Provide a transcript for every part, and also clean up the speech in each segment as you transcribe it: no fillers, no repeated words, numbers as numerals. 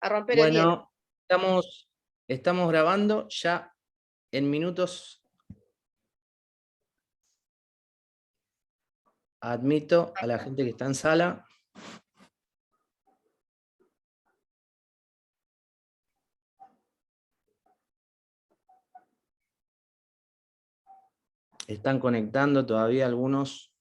a romper el hielo. Bueno, estamos grabando ya en minutos. Admito a la gente que está en sala. Están conectando todavía algunos.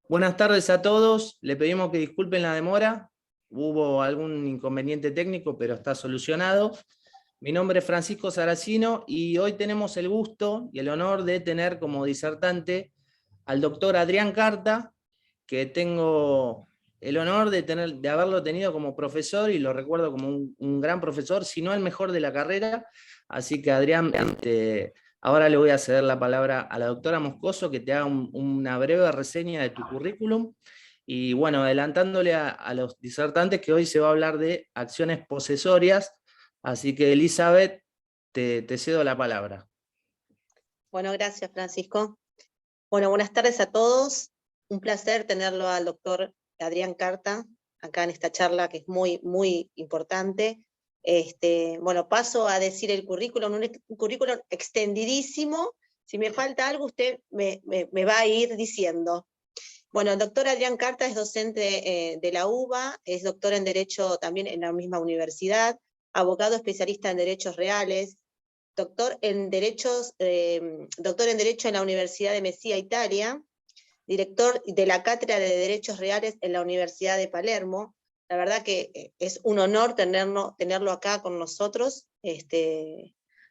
Buenas tardes a todos. Le pedimos que disculpen la demora. Hubo algún inconveniente técnico, pero está solucionado. Mi nombre es Francisco Saracino y hoy tenemos el gusto y el honor de tener como disertante al doctor Adrián Carta, que tengo el honor de haberlo tenido como profesor y lo recuerdo como un gran profesor, si no el mejor de la carrera. Así que Adrián, ahora le voy a ceder la palabra a la doctora Moscoso que te haga una breve reseña de tu currículum. Y bueno, adelantándole a los disertantes que hoy se va a hablar de acciones posesorias. Así que Elizabeth, te cedo la palabra. Bueno, gracias, Francisco. Bueno, buenas tardes a todos. Un placer tenerlo al doctor Adrián Carta acá en esta charla que es muy, muy importante. Bueno, paso a decir el currículum, un currículum extendidísimo. Si me falta algo, usted me va a ir diciendo. Bueno, el doctor Adrián Carta es docente de la UBA, es doctor en Derecho también en la misma universidad, abogado especialista en Derechos Reales, doctor en Derecho en la Universidad de Mesía, Italia, director de la Cátedra de Derechos Reales en la Universidad de Palermo. La verdad que es un honor tenerlo acá con nosotros.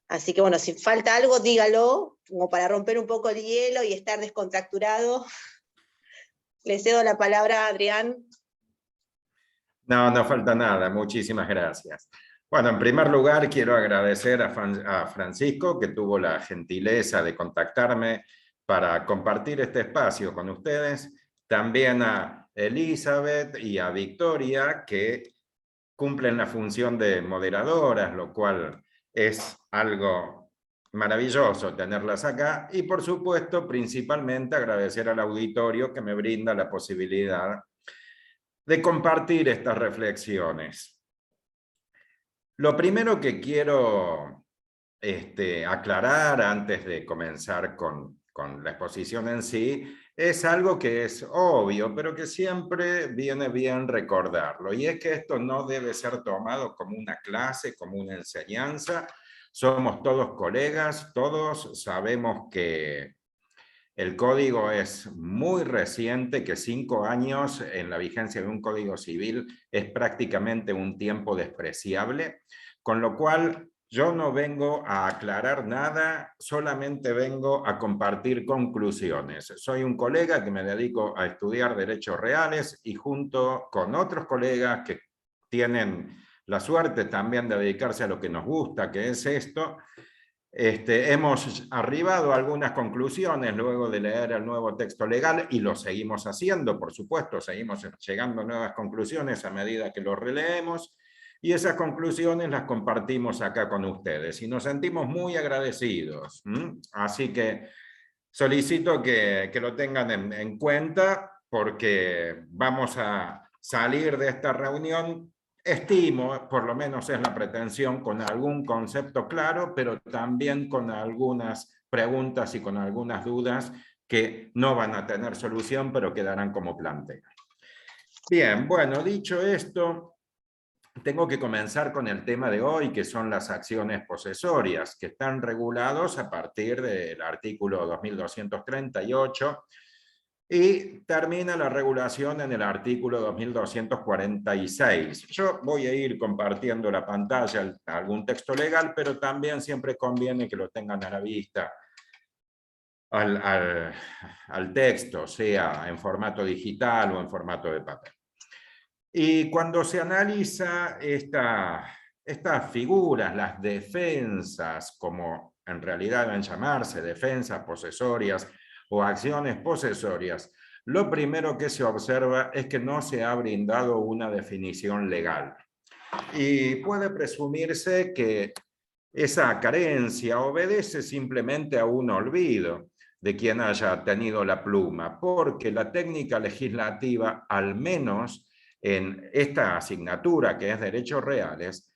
Así que bueno, si falta algo, dígalo, como para romper un poco el hielo y estar descontracturado. Le cedo la palabra a Adrián. No, no falta nada. Muchísimas gracias. Bueno, en primer lugar, quiero agradecer a Francisco, que tuvo la gentileza de contactarme para compartir este espacio con ustedes. También a Elizabeth y a Victoria, que cumplen la función de moderadoras, lo cual es algo maravilloso tenerlas acá. Y por supuesto, principalmente agradecer al auditorio que me brinda la posibilidad de compartir estas reflexiones. Lo primero que quiero aclarar antes de comenzar con la exposición en sí es algo que es obvio, pero que siempre viene bien recordarlo, y es que esto no debe ser tomado como una clase, como una enseñanza. Somos todos colegas, todos sabemos que el código es muy reciente, que 5 años en la vigencia de un código civil es prácticamente un tiempo despreciable, con lo cual yo no vengo a aclarar nada, solamente vengo a compartir conclusiones. Soy un colega que me dedico a estudiar derechos reales y junto con otros colegas que tienen la suerte también de dedicarse a lo que nos gusta, que es esto, hemos arribado a algunas conclusiones luego de leer el nuevo texto legal y lo seguimos haciendo, por supuesto, seguimos llegando a nuevas conclusiones a medida que lo releemos y esas conclusiones las compartimos acá con ustedes y nos sentimos muy agradecidos. Así que solicito que lo tengan en cuenta porque vamos a salir de esta reunión, estimo, por lo menos es la pretensión, con algún concepto claro, pero también con algunas preguntas y con algunas dudas que no van a tener solución, pero quedarán como planteo. Bien, bueno, dicho esto, tengo que comenzar con el tema de hoy, que son las acciones posesorias, que están regulados a partir del artículo 2238 y termina la regulación en el artículo 2246. Yo voy a ir compartiendo la pantalla, algún texto legal, pero también siempre conviene que lo tengan a la vista al texto, sea en formato digital o en formato de papel. Y cuando se analiza estas figuras, las defensas, como en realidad deben llamarse defensas posesorias o acciones posesorias, lo primero que se observa es que no se ha brindado una definición legal. Y puede presumirse que esa carencia obedece simplemente a un olvido de quien haya tenido la pluma, porque la técnica legislativa, al menos en esta asignatura que es Derechos Reales,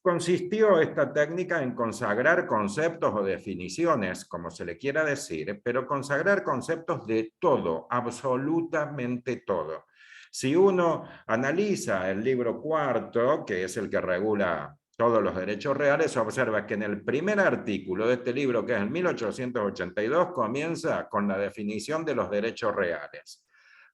consistió esta técnica en consagrar conceptos o definiciones, como se le quiera decir, pero consagrar conceptos de todo, absolutamente todo. Si uno analiza el libro cuarto, que es el que regula todos los derechos reales, observa que en el primer artículo de este libro, que es el 1882, comienza con la definición de los derechos reales.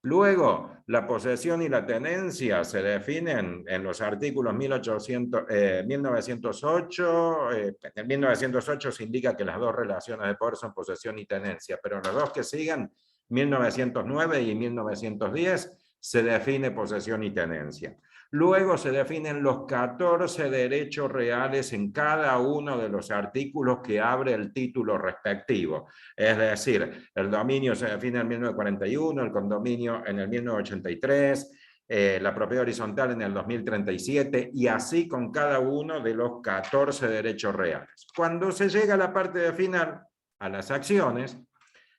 Luego, la posesión y la tenencia se definen en los artículos 1908. En 1908 se indica que las dos relaciones de poder son posesión y tenencia, pero los dos que siguen, 1909 y 1910, se define posesión y tenencia. Luego se definen los 14 derechos reales en cada uno de los artículos que abre el título respectivo. Es decir, el dominio se define en 1941, el condominio en el 1983, la propiedad horizontal en el 2037, y así con cada uno de los 14 derechos reales. Cuando se llega a la parte final, a las acciones,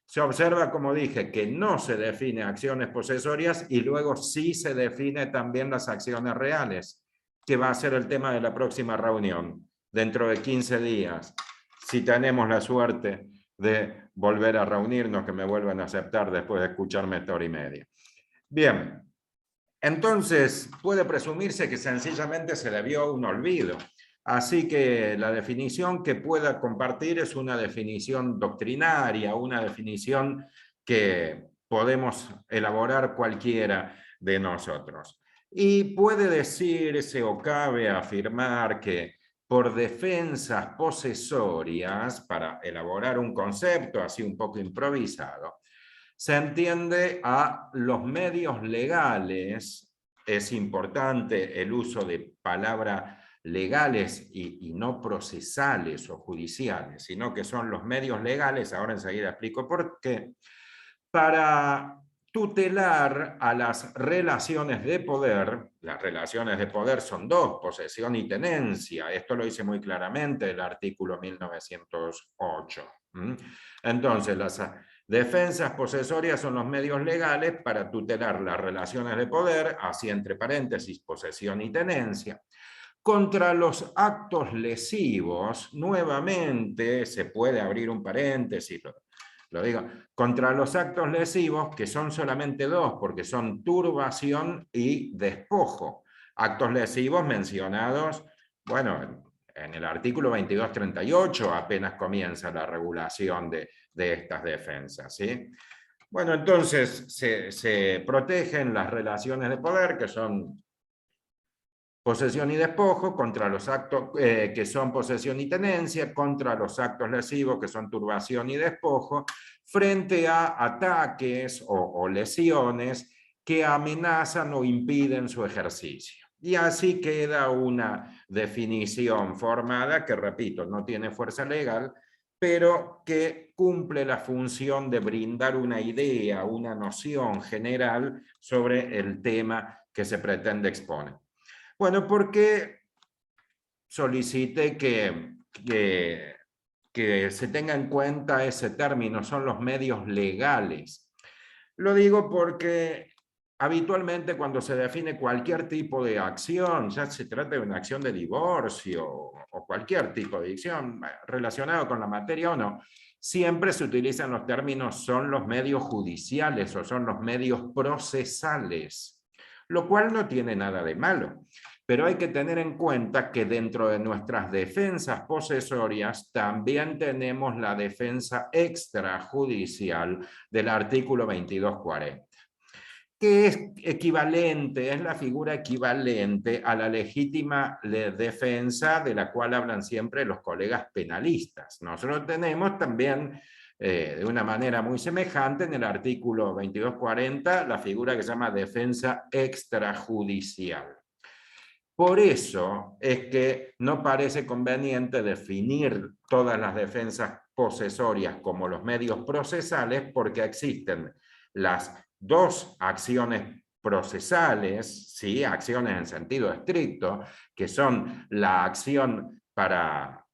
se observa, como dije, que no se define acciones posesorias y luego sí se define también las acciones reales, que va a ser el tema de la próxima reunión, dentro de 15 días, si tenemos la suerte de volver a reunirnos, que me vuelvan a aceptar después de escucharme esta hora y media. Bien, entonces puede presumirse que sencillamente se debió un olvido. Así que la definición que pueda compartir es una definición doctrinaria, una definición que podemos elaborar cualquiera de nosotros. Y puede decirse o cabe afirmar que por defensas posesorias, para elaborar un concepto así un poco improvisado, se entiende a los medios legales. Es importante el uso de palabras legales y no procesales o judiciales, sino que son los medios legales, ahora enseguida explico por qué, para tutelar a las relaciones de poder. Las relaciones de poder son dos, posesión y tenencia. Esto lo dice muy claramente el artículo 1908. Entonces, las defensas posesorias son los medios legales para tutelar las relaciones de poder, así entre paréntesis, posesión y tenencia. Contra los actos lesivos, nuevamente se puede abrir un paréntesis, lo digo, contra los actos lesivos, que son solamente dos, porque son turbación y despojo. Actos lesivos mencionados, bueno, en el artículo 2238 apenas comienza la regulación de estas defensas, ¿sí? Bueno, entonces se protegen las relaciones de poder, que son posesión y despojo, contra los actos que son posesión y tenencia, contra los actos lesivos que son turbación y despojo, frente a ataques o lesiones que amenazan o impiden su ejercicio. Y así queda una definición formada que, repito, no tiene fuerza legal, pero que cumple la función de brindar una idea, una noción general sobre el tema que se pretende exponer. Bueno, porque solicité que se tenga en cuenta ese término, son los medios legales. Lo digo porque habitualmente cuando se define cualquier tipo de acción, ya se trata de una acción de divorcio o cualquier tipo de acción relacionada con la materia o no, siempre se utilizan los términos son los medios judiciales o son los medios procesales, lo cual no tiene nada de malo. Pero hay que tener en cuenta que dentro de nuestras defensas posesorias también tenemos la defensa extrajudicial del artículo 2240, que es equivalente, es la figura equivalente a la legítima defensa de la cual hablan siempre los colegas penalistas. Nosotros tenemos también, de una manera muy semejante, en el artículo 2240, la figura que se llama defensa extrajudicial. Por eso es que no parece conveniente definir todas las defensas posesorias como los medios procesales, porque existen las dos acciones procesales, ¿sí? Acciones en sentido estricto, que son la acción para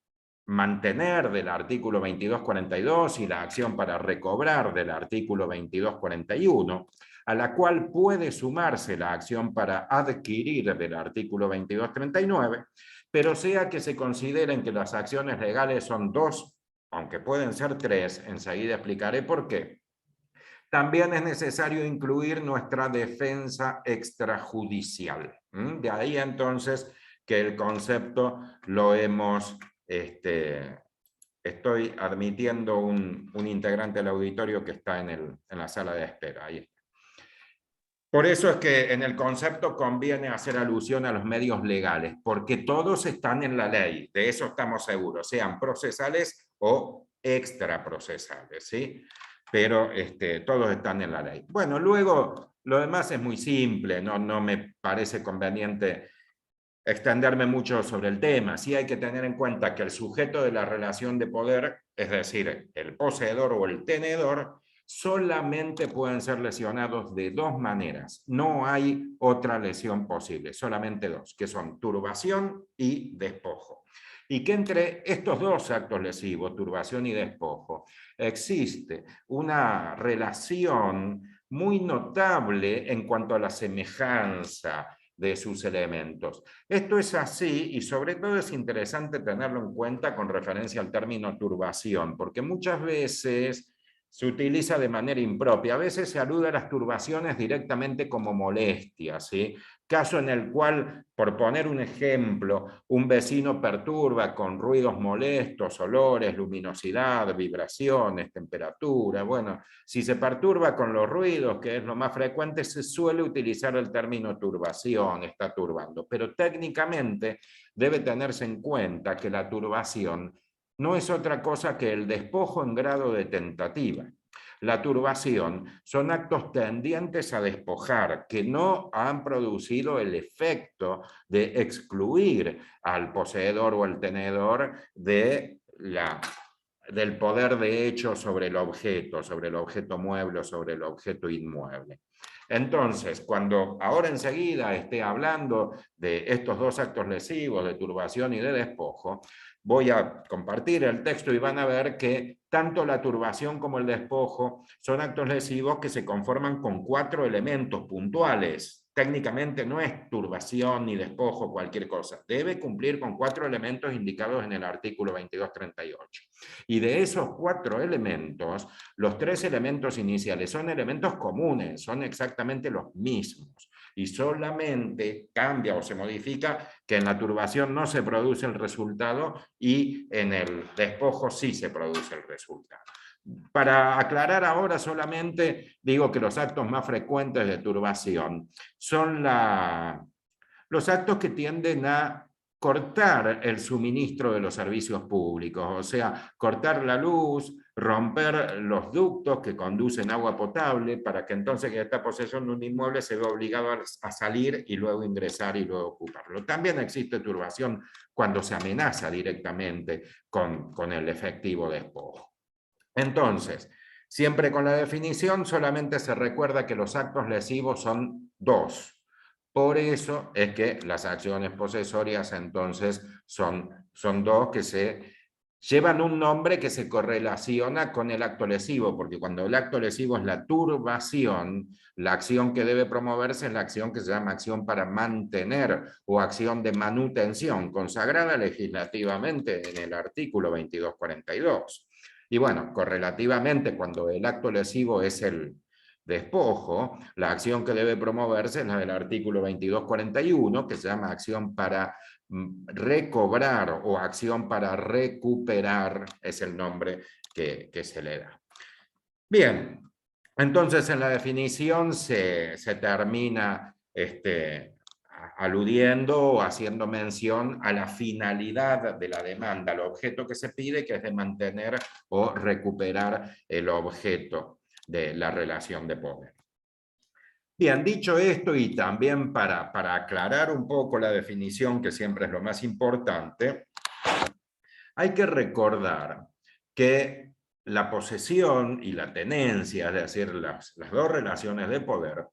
mantener del artículo 2242 y la acción para recobrar del artículo 2241, a la cual puede sumarse la acción para adquirir del artículo 2239, pero sea que se consideren que las acciones legales son dos, aunque pueden ser tres, enseguida explicaré por qué. También es necesario incluir nuestra defensa extrajudicial. De ahí entonces que el concepto lo hemos... estoy admitiendo un integrante del auditorio que está en la sala de espera. Ahí está. Por eso es que en el concepto conviene hacer alusión a los medios legales, porque todos están en la ley, de eso estamos seguros, sean procesales o extraprocesales, ¿sí? Pero todos están en la ley. Bueno, luego lo demás es muy simple, no me parece conveniente extenderme mucho sobre el tema. Sí hay que tener en cuenta que el sujeto de la relación de poder, es decir, el poseedor o el tenedor, solamente pueden ser lesionados de dos maneras. No hay otra lesión posible, solamente dos, que son turbación y despojo. Y que entre estos dos actos lesivos, turbación y despojo, existe una relación muy notable en cuanto a la semejanza de sus elementos. Esto es así y sobre todo es interesante tenerlo en cuenta con referencia al término turbación, porque muchas veces se utiliza de manera impropia. A veces se alude a las turbaciones directamente como molestias, ¿sí? Caso en el cual, por poner un ejemplo, un vecino perturba con ruidos molestos, olores, luminosidad, vibraciones, temperatura. Bueno, si se perturba con los ruidos, que es lo más frecuente, se suele utilizar el término turbación, está turbando. Pero técnicamente debe tenerse en cuenta que la turbación no es otra cosa que el despojo en grado de tentativa. La turbación son actos tendientes a despojar, que no han producido el efecto de excluir al poseedor o al tenedor del poder de hecho sobre el objeto mueble o sobre el objeto inmueble. Entonces, cuando ahora enseguida esté hablando de estos dos actos lesivos, de turbación y de despojo, voy a compartir el texto y van a ver que tanto la turbación como el despojo son actos lesivos que se conforman con 4 elementos puntuales. Técnicamente no es turbación ni despojo cualquier cosa. Debe cumplir con 4 elementos indicados en el artículo 2238. Y de esos 4 elementos, los 3 elementos iniciales son elementos comunes, son exactamente los mismos. Y solamente cambia o se modifica que en la turbación no se produce el resultado y en el despojo sí se produce el resultado. Para aclarar ahora solamente digo que los actos más frecuentes de turbación son los actos que tienden a cortar el suministro de los servicios públicos, o sea, cortar la luz, romper los ductos que conducen agua potable para que entonces quien está en posesión de un inmueble se vea obligado a salir y luego ingresar y luego ocuparlo. También existe turbación cuando se amenaza directamente con el efectivo despojo. Entonces, siempre con la definición solamente se recuerda que los actos lesivos son 2. Por eso es que las acciones posesorias entonces son 2 que se llevan un nombre que se correlaciona con el acto lesivo, porque cuando el acto lesivo es la turbación, la acción que debe promoverse es la acción que se llama acción para mantener o acción de manutención, consagrada legislativamente en el artículo 2242. Y bueno, correlativamente, cuando el acto lesivo es el despojo, la acción que debe promoverse es la del artículo 2241, que se llama acción para recobrar o acción para recuperar, es el nombre que se le da. Bien, entonces en la definición se termina aludiendo o haciendo mención a la finalidad de la demanda, al objeto que se pide, que es de mantener o recuperar el objeto de la relación de poder. Bien, dicho esto y también para aclarar un poco la definición, que siempre es lo más importante, hay que recordar que la posesión y la tenencia, es decir, las dos relaciones de poder,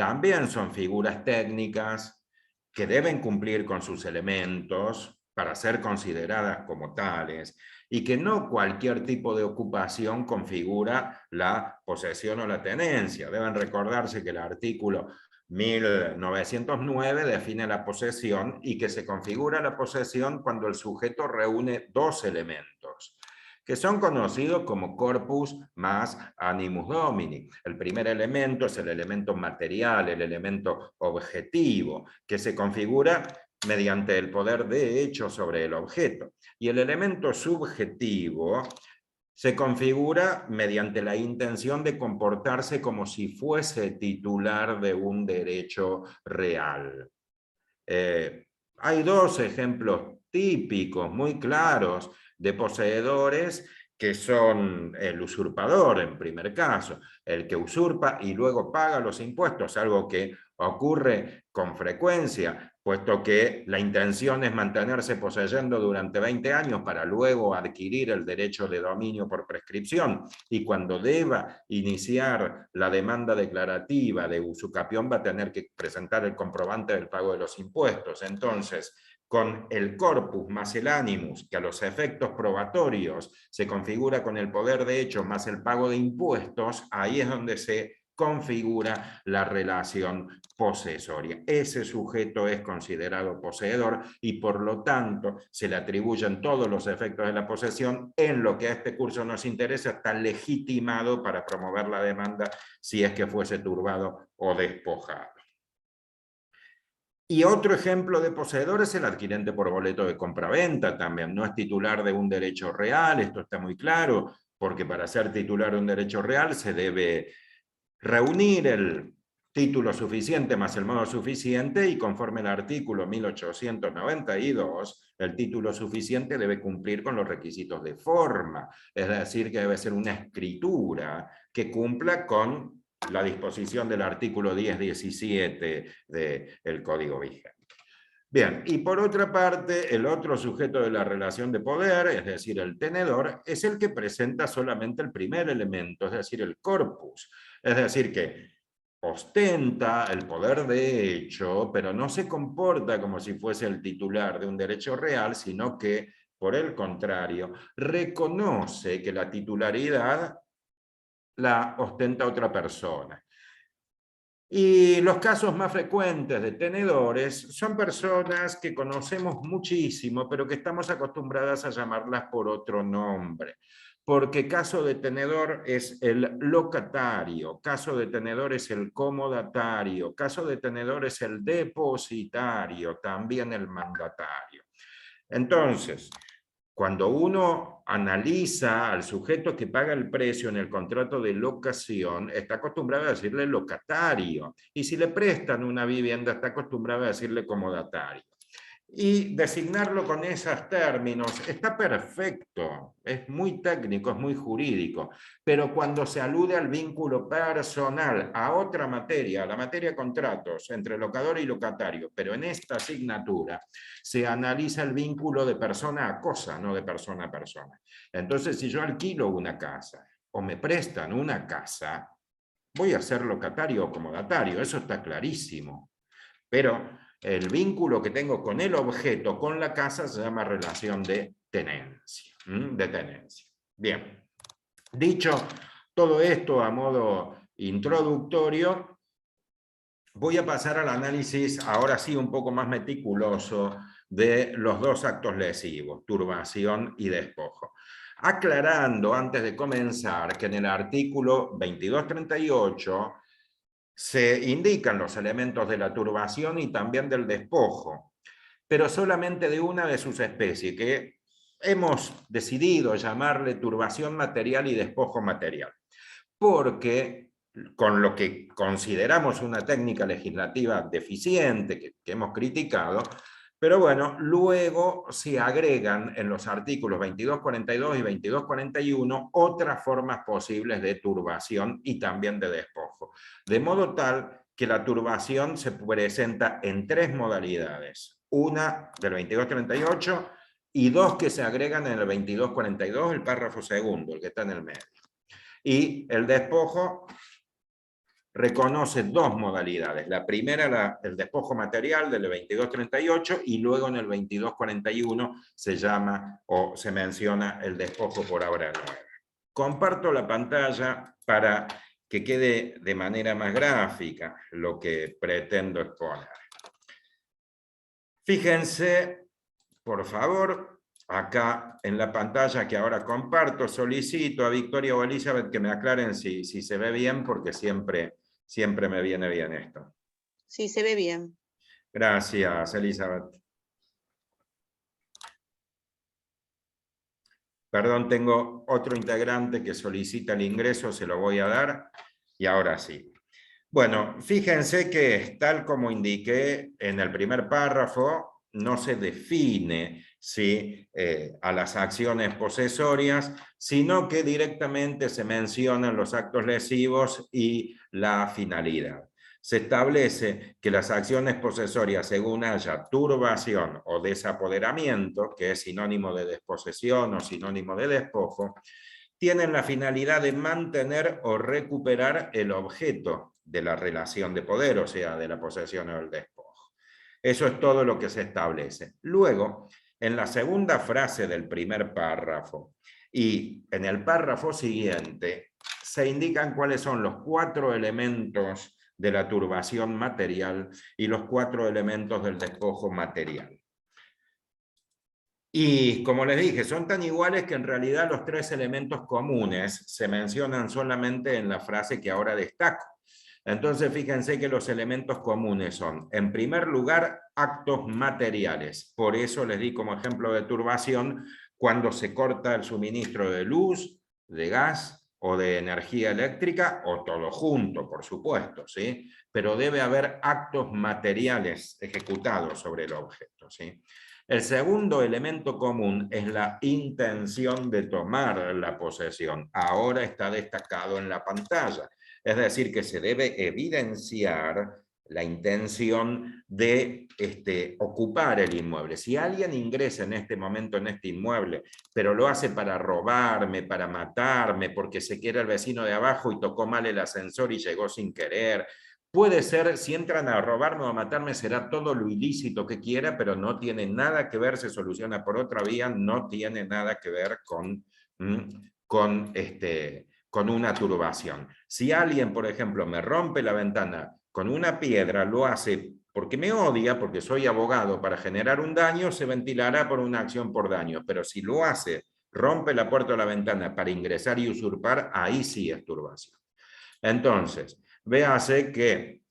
también son figuras técnicas que deben cumplir con sus elementos para ser consideradas como tales, y que no cualquier tipo de ocupación configura la posesión o la tenencia. Deben recordarse que el artículo 1909 define la posesión y que se configura la posesión cuando el sujeto reúne dos elementos, que son conocidos como corpus más animus domini. El primer elemento es el elemento material, el elemento objetivo, que se configura mediante el poder de hecho sobre el objeto. Y el elemento subjetivo se configura mediante la intención de comportarse como si fuese titular de un derecho real. Hay dos ejemplos típicos, muy claros, de poseedores que son el usurpador en primer caso, el que usurpa y luego paga los impuestos, algo que ocurre con frecuencia, puesto que la intención es mantenerse poseyendo durante 20 años para luego adquirir el derecho de dominio por prescripción, y cuando deba iniciar la demanda declarativa de usucapión va a tener que presentar el comprobante del pago de los impuestos. Entonces, con el corpus más el animus, que a los efectos probatorios se configura con el poder de hecho más el pago de impuestos, ahí es donde se configura la relación posesoria. Ese sujeto es considerado poseedor y por lo tanto se le atribuyen todos los efectos de la posesión. En lo que a este curso nos interesa, está legitimado para promover la demanda si es que fuese turbado o despojado. Y otro ejemplo de poseedor es el adquirente por boleto de compraventa también. No es titular de un derecho real, esto está muy claro, porque para ser titular de un derecho real se debe reunir el título suficiente más el modo suficiente, y conforme al artículo 1892, el título suficiente debe cumplir con los requisitos de forma, es decir, que debe ser una escritura que cumpla con la disposición del artículo 1017 del Código vigente. Bien, y por otra parte, el otro sujeto de la relación de poder, es decir, el tenedor, es el que presenta solamente el primer elemento, es decir, el corpus. Es decir, que ostenta el poder de hecho, pero no se comporta como si fuese el titular de un derecho real, sino que, por el contrario, reconoce que la titularidad la ostenta otra persona. Y los casos más frecuentes de tenedores son personas que conocemos muchísimo, pero que estamos acostumbradas a llamarlas por otro nombre. Porque caso de tenedor es el locatario, caso de tenedor es el comodatario, caso de tenedor es el depositario, también el mandatario. Entonces, cuando uno analiza al sujeto que paga el precio en el contrato de locación, está acostumbrado a decirle locatario. Y si le prestan una vivienda, está acostumbrado a decirle comodatario. Y designarlo con esos términos está perfecto, es muy técnico, es muy jurídico, pero cuando se alude al vínculo personal, a otra materia, a la materia de contratos entre locador y locatario, pero en esta asignatura se analiza el vínculo de persona a cosa, no de persona a persona. Entonces, si yo alquilo una casa o me prestan una casa, voy a ser locatario o comodatario, eso está clarísimo. Pero el vínculo que tengo con el objeto, con la casa, se llama relación de tenencia. Bien, dicho todo esto a modo introductorio, voy a pasar al análisis, ahora sí un poco más meticuloso, de los dos actos lesivos, turbación y despojo. Aclarando antes de comenzar que en el artículo 2238 se indican los elementos de la turbación y también del despojo, pero solamente de una de sus especies, que hemos decidido llamarle turbación material y despojo material, porque con lo que consideramos una técnica legislativa deficiente, que hemos criticado, pero bueno, luego se agregan en los artículos 2242 y 2241 otras formas posibles de turbación y también de despojo. De modo tal que la turbación se presenta en tres modalidades. Una del 2238 y dos que se agregan en el 2242, el párrafo segundo, el que está en el medio. Y el despojo reconoce dos modalidades. La primera, el despojo material del 2238, y luego en el 2241 se llama o se menciona el despojo por obra nueva. Comparto la pantalla para que quede de manera más gráfica lo que pretendo exponer. Fíjense, por favor, acá en la pantalla que ahora comparto, solicito a Victoria o Elizabeth que me aclaren si se ve bien, porque siempre me viene bien esto. Sí, se ve bien. Gracias, Elizabeth. Perdón, tengo otro integrante que solicita el ingreso, se lo voy a dar, y ahora sí. Bueno, fíjense que tal como indiqué en el primer párrafo, no se define a las acciones posesorias, sino que directamente se mencionan los actos lesivos y la finalidad. Se establece que las acciones posesorias, según haya turbación o desapoderamiento, que es sinónimo de desposesión o sinónimo de despojo, tienen la finalidad de mantener o recuperar el objeto de la relación de poder, o sea, de la posesión o el despojo. Eso es todo lo que se establece. Luego, en la segunda frase del primer párrafo y en el párrafo siguiente, se indican cuáles son los 4 elementos de la turbación material y los 4 elementos del despojo material. Y como les dije, son tan iguales que en realidad los 3 elementos comunes se mencionan solamente en la frase que ahora destaco. Entonces fíjense que los elementos comunes son, en primer lugar, actos materiales. Por eso les di como ejemplo de turbación cuando se corta el suministro de luz, de gas o de energía eléctrica, o todo junto, por supuesto, ¿sí? Pero debe haber actos materiales ejecutados sobre el objeto, ¿sí? El segundo elemento común es la intención de tomar la posesión. Ahora está destacado en la pantalla. Es decir, que se debe evidenciar la intención de ocupar el inmueble. Si alguien ingresa en este momento en este inmueble, pero lo hace para robarme, para matarme, porque se quiere el vecino de abajo y tocó mal el ascensor y llegó sin querer, puede ser, si entran a robarme o a matarme, será todo lo ilícito que quiera, pero no tiene nada que ver, se soluciona por otra vía, no tiene nada que ver con una turbación. Si alguien, por ejemplo, me rompe la ventana con una piedra, lo hace porque me odia, porque soy abogado, para generar un daño, se ventilará por una acción por daño. Pero si lo hace, rompe la puerta o la ventana para ingresar y usurpar, ahí sí es turbación. Entonces, véase que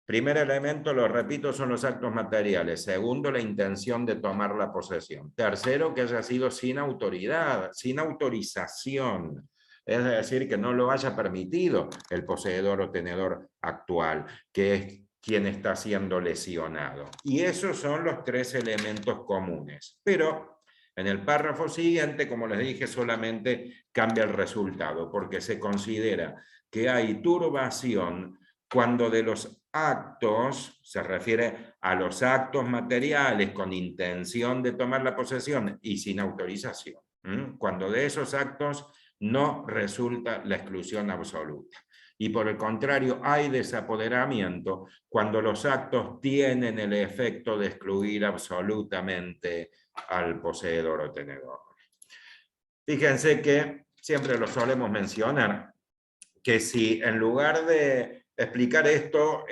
primer elemento, lo repito, son los actos materiales. Segundo, la intención de tomar la posesión. Tercero, que haya sido sin autoridad, sin autorización. Es decir, que no lo haya permitido el poseedor o tenedor actual, que es quien está siendo lesionado. Y esos son los 3 elementos comunes. Pero en el párrafo siguiente, como les dije, solamente cambia el resultado, porque se considera que hay turbación cuando de los actos, se refiere a los actos materiales con intención de tomar la posesión y sin autorización, cuando de esos actos no resulta la exclusión absoluta. Y por el contrario, hay desapoderamiento cuando los actos tienen el efecto de excluir absolutamente al poseedor o tenedor. Fíjense que siempre lo solemos mencionar, que si en lugar de explicar esto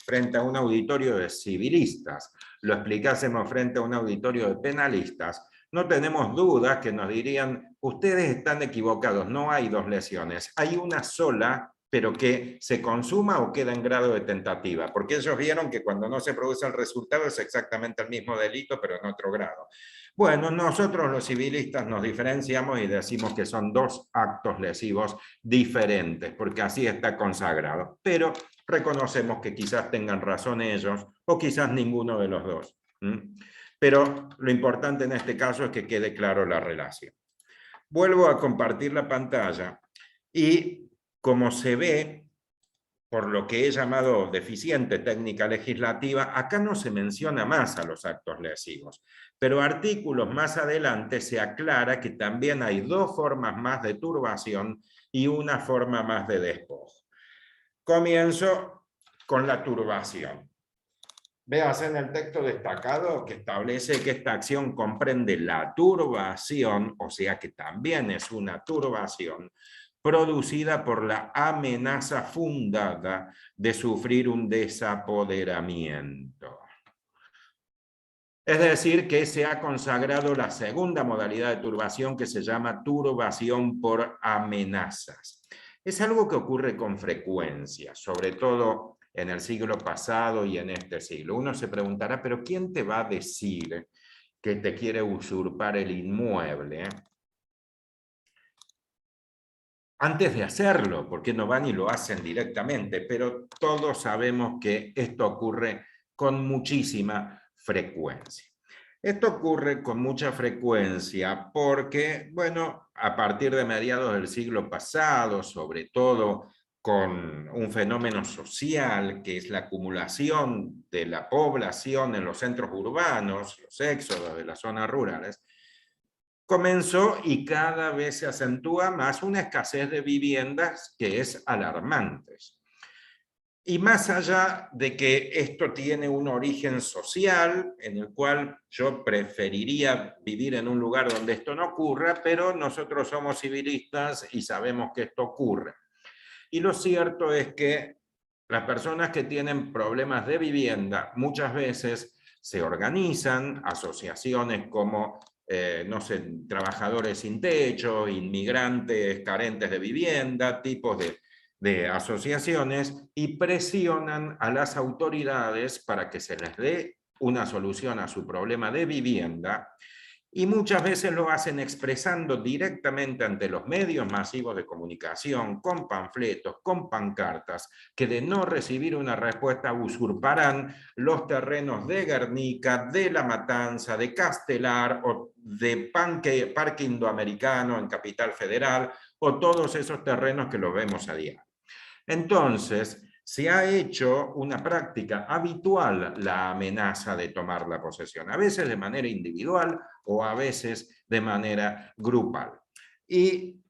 frente a un auditorio de civilistas, lo explicásemos frente a un auditorio de penalistas, no tenemos dudas que nos dirían, ustedes están equivocados, no hay 2 lesiones, hay una sola, pero que se consuma o queda en grado de tentativa, porque ellos vieron que cuando no se produce el resultado es exactamente el mismo delito, pero en otro grado. Bueno, nosotros los civilistas nos diferenciamos y decimos que son 2 actos lesivos diferentes, porque así está consagrado. Pero reconocemos que quizás tengan razón ellos, o quizás ninguno de los 2. Pero lo importante en este caso es que quede claro la relación. Vuelvo a compartir la pantalla y como se ve, por lo que he llamado deficiente técnica legislativa, acá no se menciona más a los actos lesivos, pero artículos más adelante se aclara que también hay 2 formas más de turbación y una forma más de despojo. Comienzo con la turbación. Veas en el texto destacado que establece que esta acción comprende la turbación, o sea que también es una turbación, producida por la amenaza fundada de sufrir un desapoderamiento. Es decir, que se ha consagrado la segunda modalidad de turbación que se llama turbación por amenazas. Es algo que ocurre con frecuencia, sobre todo en el siglo pasado y en este siglo. Uno se preguntará, ¿pero quién te va a decir que te quiere usurpar el inmueble? Antes de hacerlo, porque no van y lo hacen directamente, pero todos sabemos que esto ocurre con muchísima frecuencia. Esto ocurre con mucha frecuencia porque, bueno, a partir de mediados del siglo pasado, sobre todo con un fenómeno social que es la acumulación de la población en los centros urbanos, los éxodos de las zonas rurales, comenzó y cada vez se acentúa más una escasez de viviendas que es alarmante. Y más allá de que esto tiene un origen social, en el cual yo preferiría vivir en un lugar donde esto no ocurra, pero nosotros somos civilistas y sabemos que esto ocurre. Y lo cierto es que las personas que tienen problemas de vivienda muchas veces se organizan, asociaciones como no sé, trabajadores sin techo, inmigrantes carentes de vivienda, tipos de asociaciones, y presionan a las autoridades para que se les dé una solución a su problema de vivienda, y muchas veces lo hacen expresando directamente ante los medios masivos de comunicación, con panfletos, con pancartas, que de no recibir una respuesta usurparán los terrenos de Guernica, de La Matanza, de Castelar o de Parque Indoamericano en Capital Federal, o todos esos terrenos que los vemos a diario. Entonces, se ha hecho una práctica habitual la amenaza de tomar la posesión, a veces de manera individual o a veces de manera grupal. Y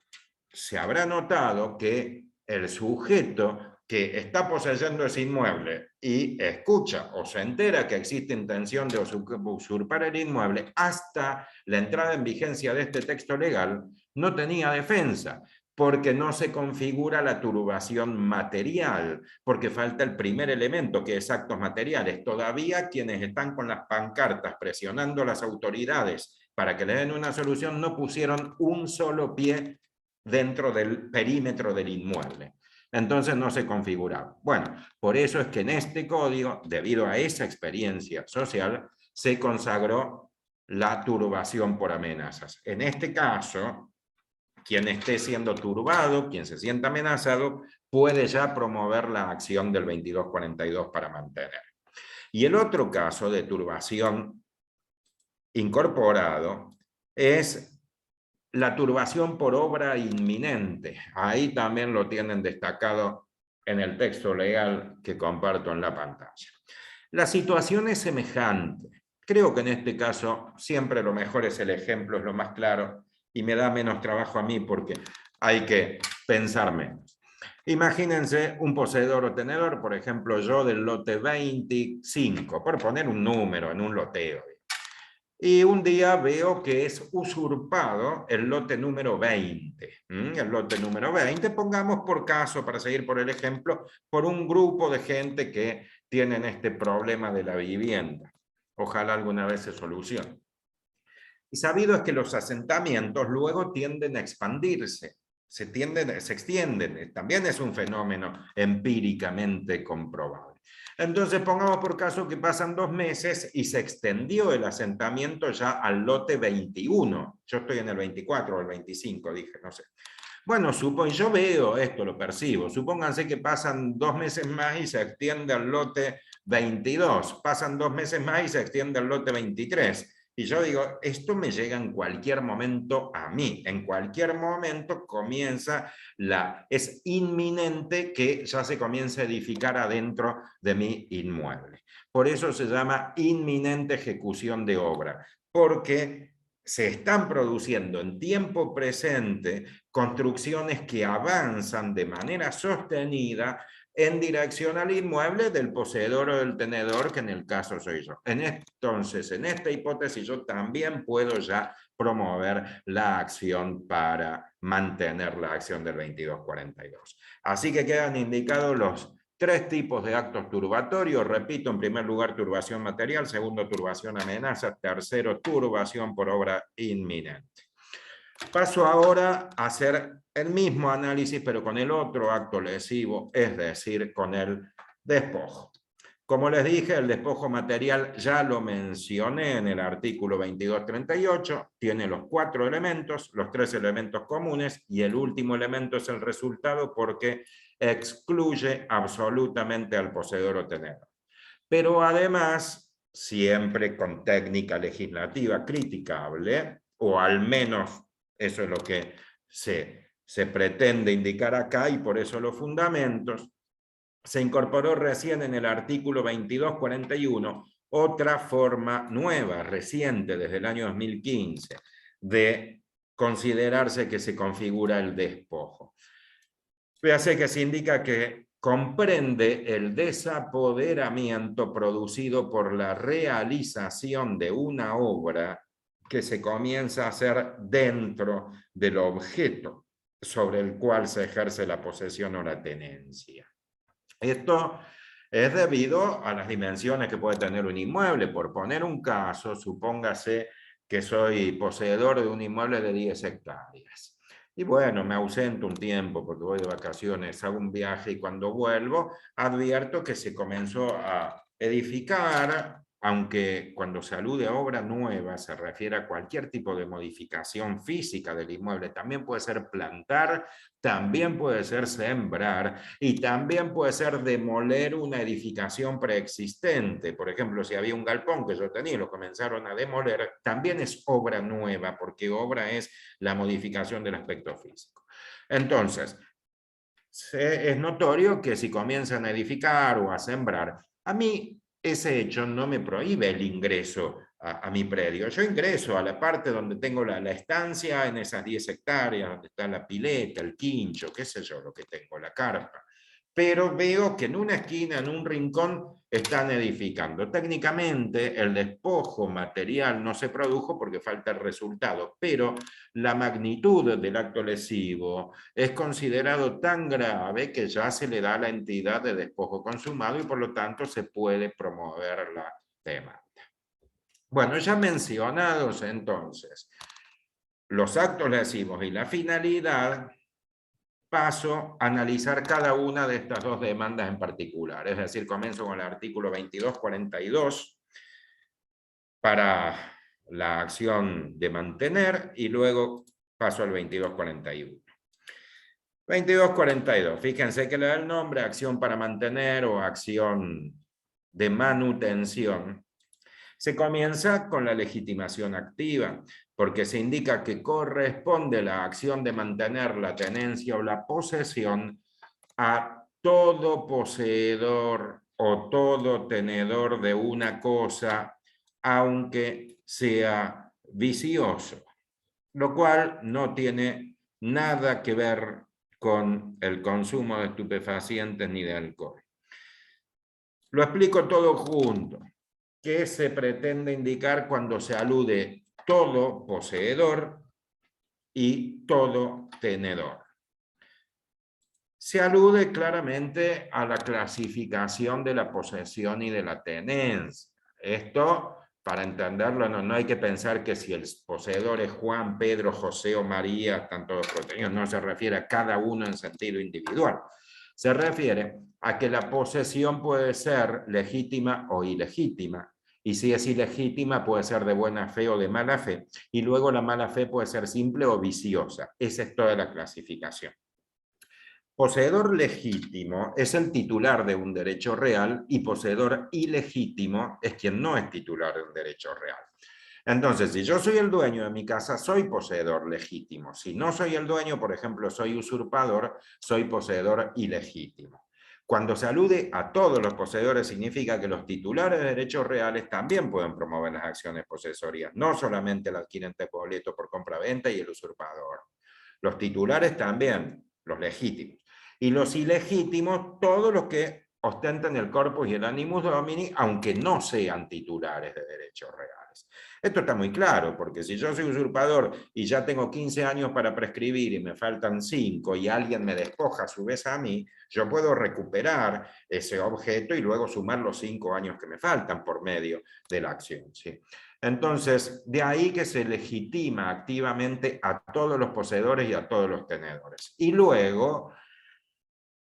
se habrá notado que el sujeto que está poseyendo ese inmueble y escucha o se entera que existe intención de usurpar el inmueble, hasta la entrada en vigencia de este texto legal, no tenía defensa, porque no se configura la turbación material, porque falta el primer elemento, que es actos materiales. Todavía quienes están con las pancartas presionando a las autoridades para que le den una solución no pusieron un solo pie dentro del perímetro del inmueble. Entonces no se configuraba. Bueno, por eso es que en este código, debido a esa experiencia social, se consagró la turbación por amenazas. En este caso, quien esté siendo turbado, quien se sienta amenazado, puede ya promover la acción del 2242 para mantener. Y el otro caso de turbación incorporado es la turbación por obra inminente. Ahí también lo tienen destacado en el texto legal que comparto en la pantalla. La situación es semejante. Creo que en este caso siempre lo mejor es el ejemplo, es lo más claro, y me da menos trabajo a mí porque hay que pensar menos. Imagínense un poseedor o tenedor, por ejemplo yo del lote 25, por poner un número en un loteo. Y un día veo que es usurpado el lote número 20. El lote número 20, pongamos por caso, para seguir por el ejemplo, por un grupo de gente que tienen este problema de la vivienda. Ojalá alguna vez se solucione. Y sabido es que los asentamientos luego tienden a expandirse, se extienden. También es un fenómeno empíricamente comprobable. Entonces pongamos por caso que pasan 2 meses y se extendió el asentamiento ya al lote 21. Yo estoy en el 24 o el 25, dije, no sé. Bueno, yo veo esto, lo percibo. Supónganse que pasan 2 meses más y se extiende al lote 22. Pasan 2 meses más y se extiende al lote 23. Y yo digo, esto me llega en cualquier momento a mí. En cualquier momento es inminente que ya se comience a edificar adentro de mi inmueble. Por eso se llama inminente ejecución de obra, porque se están produciendo en tiempo presente construcciones que avanzan de manera sostenida en dirección al inmueble del poseedor o del tenedor, que en el caso soy yo. Entonces, en esta hipótesis yo también puedo ya promover la acción para mantener la acción del 2242. Así que quedan indicados los 3 tipos de actos turbatorios. Repito, en primer lugar, turbación material, segundo, turbación amenaza, tercero, turbación por obra inminente. Paso ahora a hacer el mismo análisis, pero con el otro acto lesivo, es decir, con el despojo. Como les dije, el despojo material ya lo mencioné en el artículo 2238, tiene los 4 elementos, los 3 elementos comunes, y el último elemento es el resultado porque excluye absolutamente al poseedor o tenedor. Pero además, siempre con técnica legislativa criticable, o al menos eso es lo que se pretende indicar acá, y por eso los fundamentos, se incorporó recién en el artículo 2241 otra forma nueva, reciente, desde el año 2015, de considerarse que se configura el despojo. Fíjate que se indica que comprende el desapoderamiento producido por la realización de una obra que se comienza a hacer dentro del objeto sobre el cual se ejerce la posesión o la tenencia. Esto es debido a las dimensiones que puede tener un inmueble. Por poner un caso, supóngase que soy poseedor de un inmueble de 10 hectáreas. Y bueno, me ausento un tiempo porque voy de vacaciones, hago un viaje y cuando vuelvo advierto que se comenzó a edificar, aunque cuando se alude a obra nueva se refiere a cualquier tipo de modificación física del inmueble. También puede ser plantar, también puede ser sembrar y también puede ser demoler una edificación preexistente. Por ejemplo, si había un galpón que yo tenía y lo comenzaron a demoler, también es obra nueva, porque obra es la modificación del aspecto físico. Entonces, es notorio que si comienzan a edificar o a sembrar, a mí ese hecho no me prohíbe el ingreso a mi predio. Yo ingreso a la parte donde tengo la estancia, en esas 10 hectáreas, donde está la pileta, el quincho, qué sé yo, lo que tengo, la carpa. Pero veo que en una esquina, en un rincón, están edificando. Técnicamente, el despojo material no se produjo porque falta el resultado, pero la magnitud del acto lesivo es considerado tan grave que ya se le da la entidad de despojo consumado y por lo tanto se puede promover la demanda. Bueno, ya mencionados entonces los actos lesivos y la finalidad, paso a analizar cada una de estas 2 demandas en particular. Es decir, comienzo con el artículo 2242 para la acción de mantener y luego paso al 2241. 2242, fíjense que le da el nombre acción para mantener o acción de manutención. Se comienza con la legitimación activa, porque se indica que corresponde la acción de mantener la tenencia o la posesión a todo poseedor o todo tenedor de una cosa, aunque sea vicioso, lo cual no tiene nada que ver con el consumo de estupefacientes ni de alcohol. Lo explico todo junto. ¿Qué se pretende indicar cuando se alude todo poseedor y todo tenedor? Se alude claramente a la clasificación de la posesión y de la tenencia. Esto, para entenderlo, no hay que pensar que si el poseedor es Juan, Pedro, José o María, están todos protegidos, no se refiere a cada uno en sentido individual. Se refiere a que la posesión puede ser legítima o ilegítima, y si es ilegítima puede ser de buena fe o de mala fe, y luego la mala fe puede ser simple o viciosa. Esa es toda la clasificación. Poseedor legítimo es el titular de un derecho real y poseedor ilegítimo es quien no es titular de un derecho real. Entonces, si yo soy el dueño de mi casa, soy poseedor legítimo. Si no soy el dueño, por ejemplo, soy usurpador, soy poseedor ilegítimo. Cuando se alude a todos los poseedores, significa que los titulares de derechos reales también pueden promover las acciones posesorias, no solamente el adquirente de boleto por compra-venta y el usurpador. Los titulares también, los legítimos. Y los ilegítimos, todos los que ostentan el corpus y el animus domini, aunque no sean titulares de derechos reales. Esto está muy claro, porque si yo soy usurpador y ya tengo 15 años para prescribir y me faltan 5 y alguien me despoja a su vez a mí, yo puedo recuperar ese objeto y luego sumar los 5 años que me faltan por medio de la acción, ¿sí? Entonces, de ahí que se legitima activamente a todos los poseedores y a todos los tenedores. Y luego,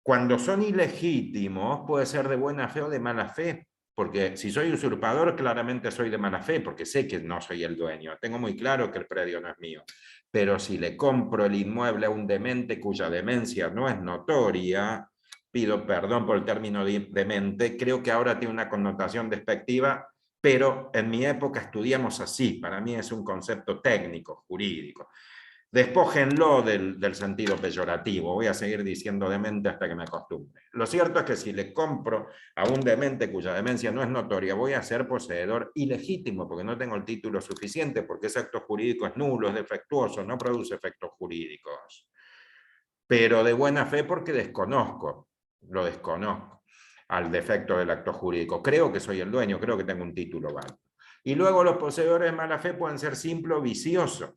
cuando son ilegítimos, puede ser de buena fe o de mala fe, porque si soy usurpador, claramente soy de mala fe, porque sé que no soy el dueño, tengo muy claro que el predio no es mío. Pero si le compro el inmueble a un demente cuya demencia no es notoria, pido perdón por el término demente, creo que ahora tiene una connotación despectiva, pero en mi época estudiamos así, para mí es un concepto técnico, jurídico. Despójenlo del sentido peyorativo, voy a seguir diciendo demente hasta que me acostumbre. Lo cierto es que si le compro a un demente cuya demencia no es notoria, voy a ser poseedor ilegítimo, porque no tengo el título suficiente, porque ese acto jurídico es nulo, es defectuoso, no produce efectos jurídicos. Pero de buena fe porque lo desconozco al defecto del acto jurídico. Creo que soy el dueño, creo que tengo un título válido. Y luego los poseedores de mala fe pueden ser simple o vicioso.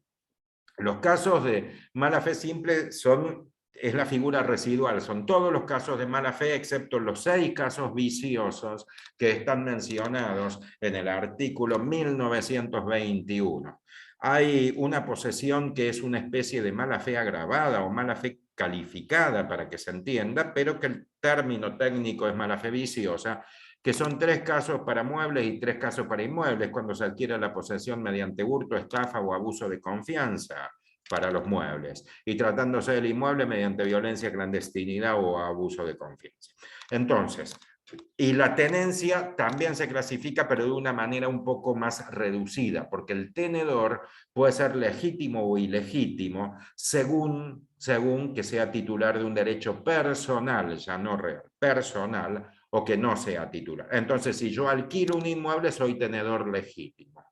Los casos de mala fe simple es la figura residual, son todos los casos de mala fe excepto los 6 casos viciosos que están mencionados en el artículo 1921. Hay una posesión que es una especie de mala fe agravada o mala fe calificada, para que se entienda, pero que el término técnico es mala fe viciosa, que son 3 casos para muebles y 3 casos para inmuebles, cuando se adquiere la posesión mediante hurto, estafa o abuso de confianza para los muebles, y tratándose del inmueble mediante violencia, clandestinidad o abuso de confianza. Entonces, y la tenencia también se clasifica, pero de una manera un poco más reducida, porque el tenedor puede ser legítimo o ilegítimo según que sea titular de un derecho personal, ya no real, personal, o que no sea titular. Entonces, si yo alquilo un inmueble, soy tenedor legítimo.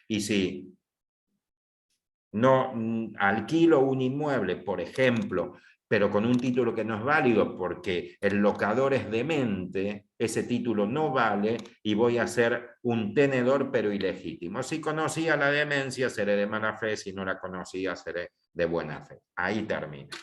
Y si no alquilo un inmueble, por ejemplo, pero con un título que no es válido porque el locador es demente, ese título no vale y voy a ser un tenedor pero ilegítimo. Si conocía la demencia, seré de mala fe, si no la conocía, seré de buena fe. Ahí termina.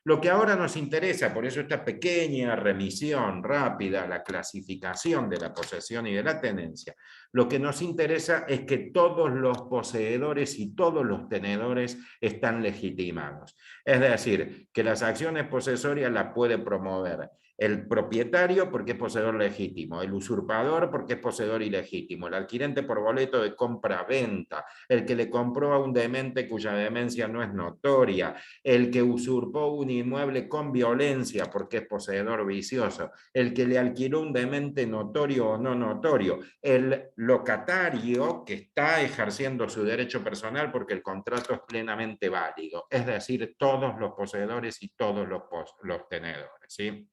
Lo que ahora nos interesa, por eso esta pequeña remisión rápida a la clasificación de la posesión y de la tenencia, lo que nos interesa es que todos los poseedores y todos los tenedores están legitimados. Es decir, que las acciones posesorias las puede promover el propietario porque es poseedor legítimo, el usurpador porque es poseedor ilegítimo, el adquirente por boleto de compra-venta, el que le compró a un demente cuya demencia no es notoria, el que usurpó un inmueble con violencia porque es poseedor vicioso, el que le alquiló un demente notorio o no notorio, el locatario que está ejerciendo su derecho personal porque el contrato es plenamente válido, es decir, todos los poseedores y todos los tenedores, ¿sí?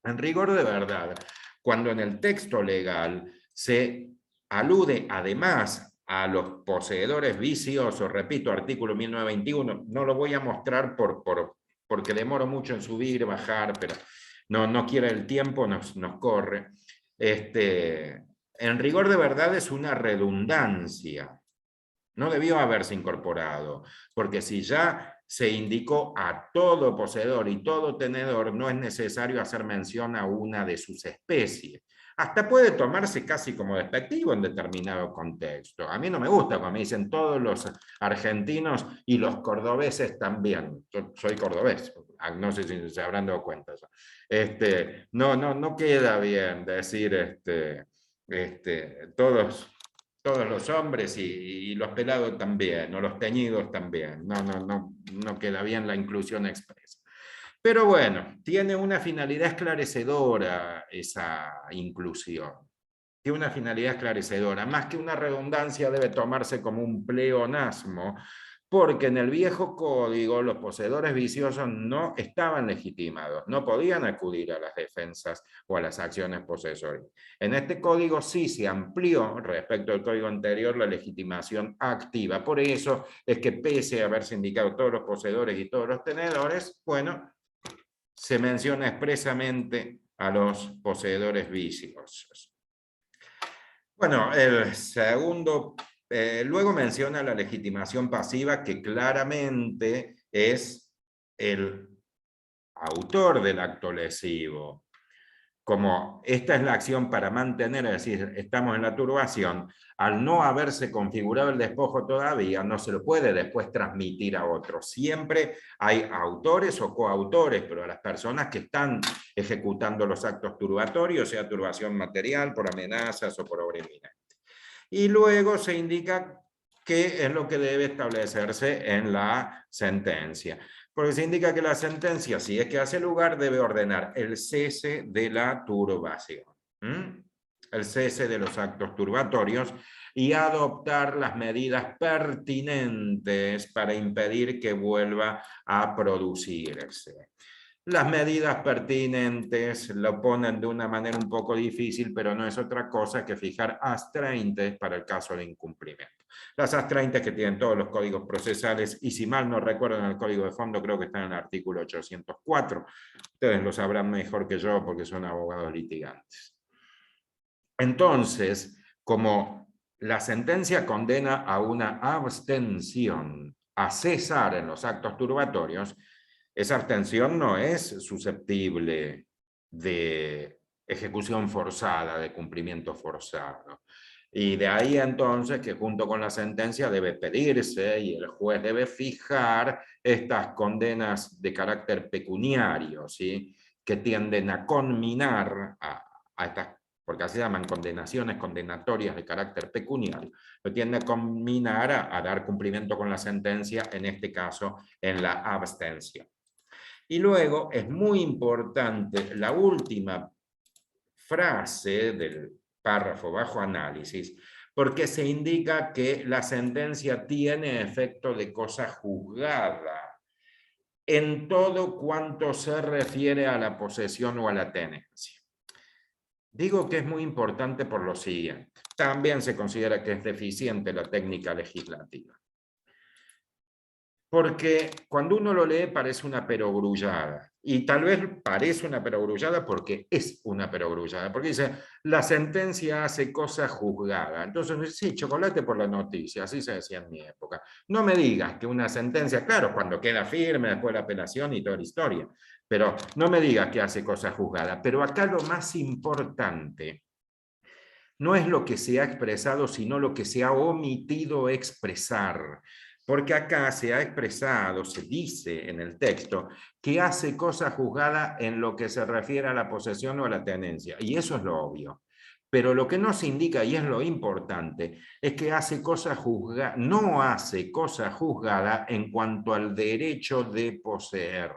En rigor de verdad, cuando en el texto legal se alude además a los poseedores viciosos, repito, artículo 1921, no lo voy a mostrar porque demoro mucho en subir, bajar, pero no quiere el tiempo, nos corre. En rigor de verdad es una redundancia. No debió haberse incorporado, porque si ya se indicó a todo poseedor y todo tenedor, no es necesario hacer mención a una de sus especies. Hasta puede tomarse casi como despectivo en determinado contexto. A mí no me gusta cuando me dicen todos los argentinos y los cordobeses también. Yo soy cordobés, no sé si se habrán dado cuenta. No queda bien decir todos los hombres y los pelados también, o los teñidos también. No queda bien la inclusión expresa. Pero bueno, tiene una finalidad esclarecedora esa inclusión. Tiene una finalidad esclarecedora. Más que una redundancia debe tomarse como un pleonasmo, porque en el viejo código los poseedores viciosos no estaban legitimados, no podían acudir a las defensas o a las acciones posesorias. En este código sí se amplió respecto al código anterior la legitimación activa. Por eso es que pese a haberse indicado todos los poseedores y todos los tenedores, bueno, se menciona expresamente a los poseedores viciosos. Bueno, el segundo, luego menciona la legitimación pasiva, que claramente es el autor del acto lesivo. Como esta es la acción para mantener, es decir, estamos en la turbación, al no haberse configurado el despojo todavía, no se lo puede después transmitir a otros. Siempre hay autores o coautores, pero a las personas que están ejecutando los actos turbatorios, sea turbación material, por amenazas o por obra inminente. Y luego se indica qué es lo que debe establecerse en la sentencia. Porque se indica que la sentencia, si es que hace lugar, debe ordenar el cese de la turbación, el cese de los actos turbatorios y adoptar las medidas pertinentes para impedir que vuelva a producirse. Las medidas pertinentes lo ponen de una manera un poco difícil, pero no es otra cosa que fijar astraintes para el caso de incumplimiento. Las astraintes que tienen todos los códigos procesales, y si mal no recuerdo en el código de fondo, creo que están en el artículo 804. Ustedes lo sabrán mejor que yo porque son abogados litigantes. Entonces, como la sentencia condena a una abstención a cesar en los actos turbatorios, esa abstención no es susceptible de ejecución forzada, de cumplimiento forzado. Y de ahí entonces que junto con la sentencia debe pedirse y el juez debe fijar estas condenas de carácter pecuniario, ¿sí? Que tienden a conminar a estas, porque así se llaman condenaciones condenatorias de carácter pecuniario, lo tiende a conminar a dar cumplimiento con la sentencia, en este caso en la abstención. Y luego es muy importante la última frase del párrafo bajo análisis, porque se indica que la sentencia tiene efecto de cosa juzgada en todo cuanto se refiere a la posesión o a la tenencia. Digo que es muy importante por lo siguiente. También se considera que es deficiente la técnica legislativa. Porque cuando uno lo lee parece una perogrullada. Y tal vez parece una perogrullada porque es una perogrullada. Porque dice, la sentencia hace cosa juzgada. Entonces, sí, chocolate por la noticia, así se decía en mi época. No me digas que una sentencia, claro, cuando queda firme, después de la apelación y toda la historia. Pero no me digas que hace cosa juzgada. Pero acá lo más importante no es lo que se ha expresado, sino lo que se ha omitido expresar. Porque acá se ha expresado, se dice en el texto, que hace cosa juzgada en lo que se refiere a la posesión o a la tenencia. Y eso es lo obvio. Pero lo que no se indica, y es lo importante, es que hace cosa juzgada, no hace cosa juzgada en cuanto al derecho de poseer.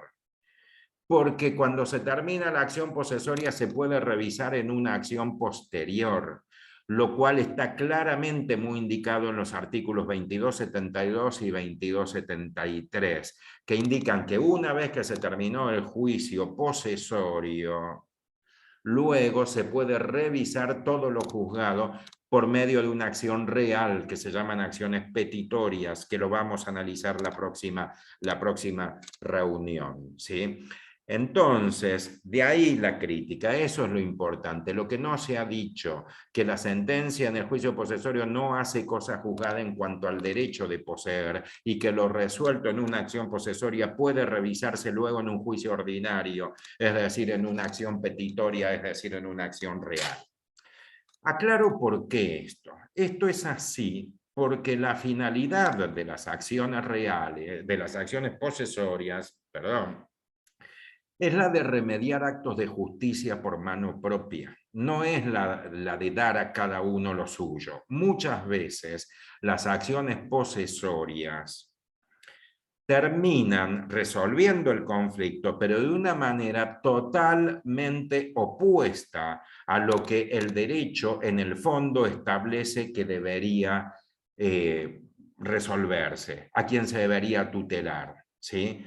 Porque cuando se termina la acción posesoria se puede revisar en una acción posterior, lo cual está claramente muy indicado en los artículos 2272 y 2273, que indican que una vez que se terminó el juicio posesorio, luego se puede revisar todo lo juzgado por medio de una acción real, que se llaman acciones petitorias, que lo vamos a analizar la próxima reunión, ¿sí? Entonces, de ahí la crítica, eso es lo importante. Lo que no se ha dicho, que la sentencia en el juicio posesorio no hace cosa juzgada en cuanto al derecho de poseer y que lo resuelto en una acción posesoria puede revisarse luego en un juicio ordinario, es decir, en una acción petitoria, es decir, en una acción real. Aclaro por qué esto. Esto es así porque la finalidad de las acciones reales, de las acciones posesorias, perdón, es la de remediar actos de justicia por mano propia, no es la de dar a cada uno lo suyo. Muchas veces las acciones posesorias terminan resolviendo el conflicto, pero de una manera totalmente opuesta a lo que el derecho en el fondo establece que debería resolverse, a quien se debería tutelar, ¿sí?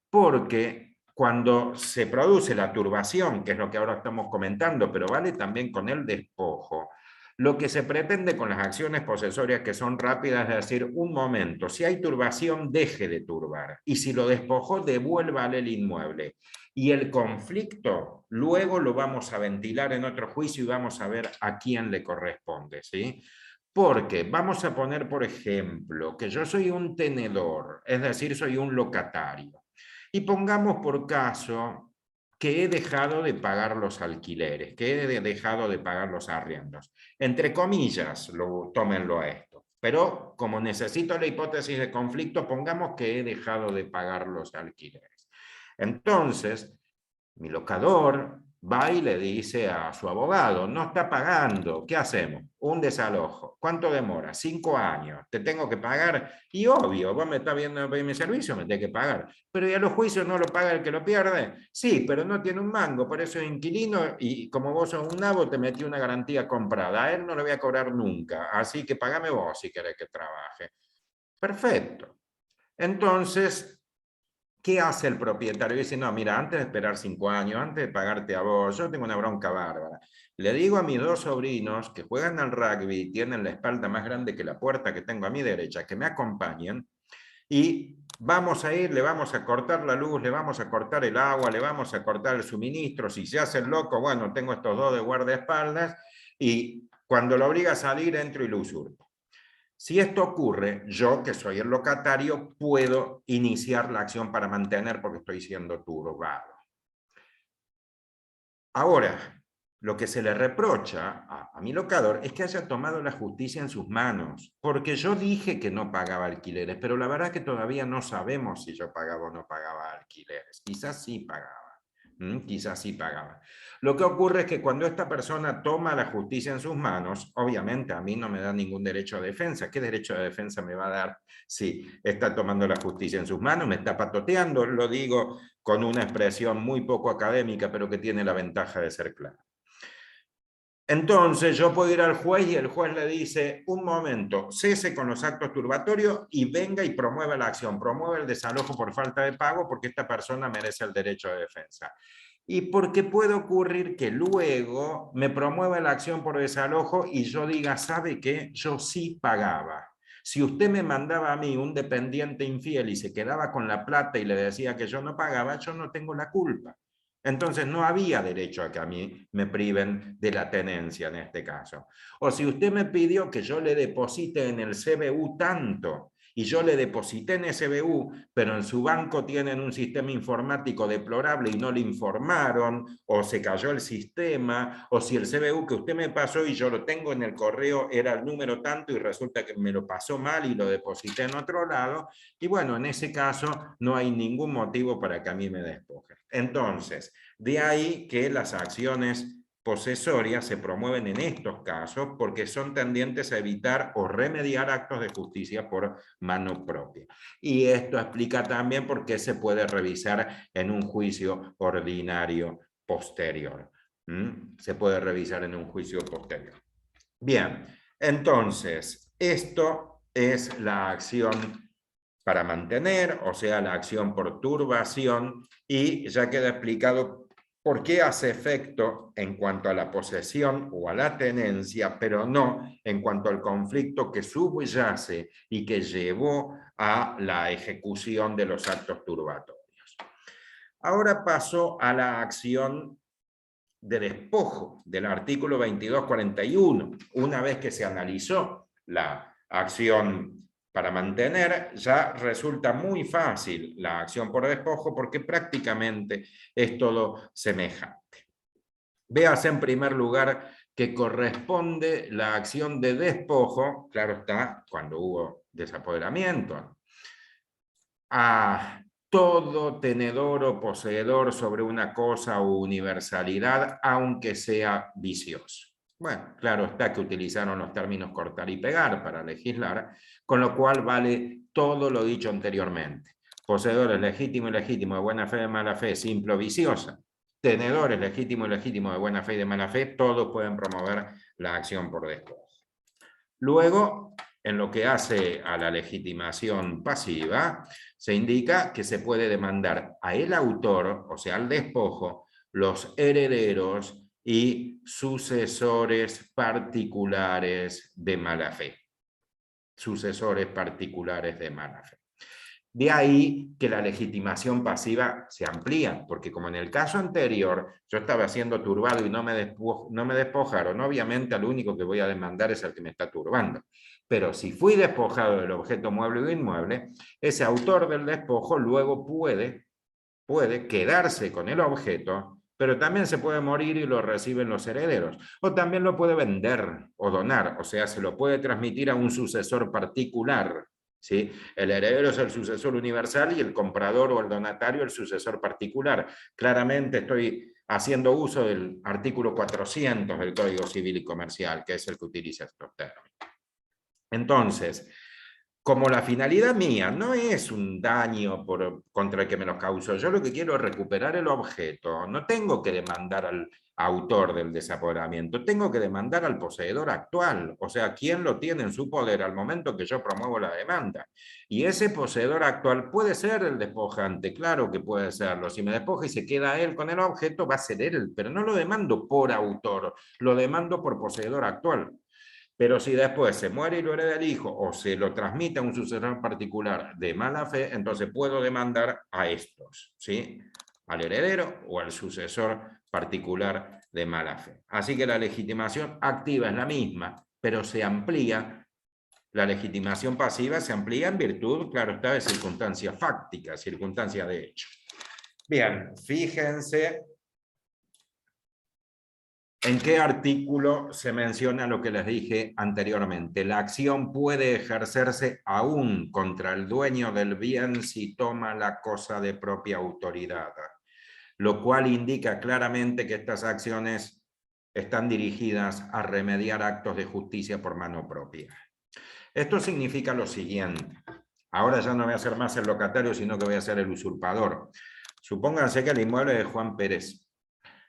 Porque cuando se produce la turbación, que es lo que ahora estamos comentando, pero vale también con el despojo, Lo que se pretende con las acciones posesorias que son rápidas es decir, un momento, si hay turbación, deje de turbar. Y si lo despojó, devuélvale el inmueble. Y el conflicto, luego lo vamos a ventilar en otro juicio y vamos a ver a quién le corresponde, ¿sí? Porque vamos a poner, por ejemplo, que yo soy un tenedor, es decir, soy un locatario. Y pongamos por caso que he dejado de pagar los alquileres, que he dejado de pagar los arriendos. Entre comillas, tómenlo a esto. Pero como necesito la hipótesis de conflicto, pongamos que he dejado de pagar los alquileres. Entonces, mi locador va y le dice a su abogado, no está pagando, ¿qué hacemos? Un desalojo. ¿Cuánto demora? 5 años. ¿Te tengo que pagar? Y obvio, vos me estás viendo mi servicio, me tenés que pagar. Pero ¿y a los juicios no lo paga el que lo pierde? Sí, pero no tiene un mango, por eso es inquilino y como vos sos un nabo te metí una garantía comprada. A él no le voy a cobrar nunca, así que pagame vos si querés que trabaje. Perfecto. Entonces, ¿qué hace el propietario? Dice, no, mira, antes de esperar 5 años, antes de pagarte a vos, yo tengo una bronca bárbara. Le digo a mis 2 sobrinos que juegan al rugby y tienen la espalda más grande que la puerta que tengo a mi derecha, que me acompañen y vamos a ir, le vamos a cortar la luz, le vamos a cortar el agua, le vamos a cortar el suministro. Si se hace el loco, bueno, tengo estos 2 de guardaespaldas y cuando lo obliga a salir, entro y lo usurpo. Si esto ocurre, yo, que soy el locatario, puedo iniciar la acción para mantener porque estoy siendo turbado. Ahora, lo que se le reprocha a mi locador es que haya tomado la justicia en sus manos, porque yo dije que no pagaba alquileres, pero la verdad es que todavía no sabemos si yo pagaba o no pagaba alquileres. Quizás sí pagaba. Quizás sí pagaba. Lo que ocurre es que cuando esta persona toma la justicia en sus manos, obviamente a mí no me da ningún derecho de defensa. ¿Qué derecho de defensa me va a dar si está tomando la justicia en sus manos? Me está patoteando, lo digo con una expresión muy poco académica, pero que tiene la ventaja de ser clara. Entonces yo puedo ir al juez y el juez le dice, un momento, cese con los actos turbatorios y venga y promueva la acción, promueve el desalojo por falta de pago porque esta persona merece el derecho de defensa. Y porque puede ocurrir que luego me promueva la acción por desalojo y yo diga, ¿sabe qué? Yo sí pagaba. Si usted me mandaba a mí un dependiente infiel y se quedaba con la plata y le decía que yo no pagaba, yo no tengo la culpa. Entonces no había derecho a que a mí me priven de la tenencia en este caso. O si usted me pidió que yo le deposite en el CBU tanto, y yo le deposité en SBU, pero en su banco tienen un sistema informático deplorable y no le informaron, o se cayó el sistema, o si el CBU que usted me pasó y yo lo tengo en el correo era el número tanto y resulta que me lo pasó mal y lo deposité en otro lado, y bueno, en ese caso no hay ningún motivo para que a mí me despojen. Entonces, de ahí que las acciones posesorias se promueven en estos casos porque son tendientes a evitar o remediar actos de justicia por mano propia. Y esto explica también por qué se puede revisar en un juicio ordinario posterior. Se puede revisar en un juicio posterior. Bien, entonces, esto es la acción para mantener, o sea, la acción por turbación, y ya queda explicado por qué hace efecto en cuanto a la posesión o a la tenencia, pero no en cuanto al conflicto que subyace y que llevó a la ejecución de los actos turbatorios. Ahora paso a la acción de despojo del artículo 2241. Una vez que se analizó la acción para mantener, ya resulta muy fácil la acción por despojo porque prácticamente es todo semejante. Véase en primer lugar que corresponde la acción de despojo, claro está, cuando hubo desapoderamiento, a todo tenedor o poseedor sobre una cosa o universalidad, aunque sea vicioso. Bueno, claro está que utilizaron los términos cortar y pegar para legislar, con lo cual vale todo lo dicho anteriormente. Poseedores legítimo y legítimo de buena fe y de mala fe, simple o viciosa. Tenedores legítimo y legítimo de buena fe y de mala fe, todos pueden promover la acción por despojo. Luego, en lo que hace a la legitimación pasiva, se indica que se puede demandar a el autor, o sea, al despojo, los herederos, y sucesores particulares de mala fe. Sucesores particulares de mala fe. De ahí que la legitimación pasiva se amplía, porque como en el caso anterior yo estaba siendo turbado y no me despojaron, obviamente al único que voy a demandar es al que me está turbando. Pero si fui despojado del objeto mueble o inmueble, ese autor del despojo luego puede quedarse con el objeto, pero también se puede morir y lo reciben los herederos. O también lo puede vender o donar, o sea, se lo puede transmitir a un sucesor particular. ¿Sí? El heredero es el sucesor universal y el comprador o el donatario el sucesor particular. Claramente estoy haciendo uso del artículo 400 del Código Civil y Comercial, que es el que utiliza estos términos. Entonces, como la finalidad mía no es un daño contra el que me lo causó, yo lo que quiero es recuperar el objeto, no tengo que demandar al autor del desapoderamiento, tengo que demandar al poseedor actual, o sea, quien lo tiene en su poder al momento que yo promuevo la demanda. Y ese poseedor actual puede ser el despojante, claro que puede serlo. Si me despoja y se queda él con el objeto, va a ser él, pero no lo demando por autor, lo demando por poseedor actual. Pero si después se muere y lo hereda el hijo o se lo transmite a un sucesor particular de mala fe, entonces puedo demandar a estos, ¿sí? Al heredero o al sucesor particular de mala fe. Así que la legitimación activa es la misma, pero se amplía. La legitimación pasiva se amplía en virtud, claro está, de circunstancias fácticas, circunstancias de hecho. Bien, fíjense ¿en qué artículo se menciona lo que les dije anteriormente? La acción puede ejercerse aún contra el dueño del bien si toma la cosa de propia autoridad, lo cual indica claramente que estas acciones están dirigidas a remediar actos de justicia por mano propia. Esto significa lo siguiente. Ahora ya no voy a ser más el locatario, sino que voy a ser el usurpador. Supónganse que el inmueble es de Juan Pérez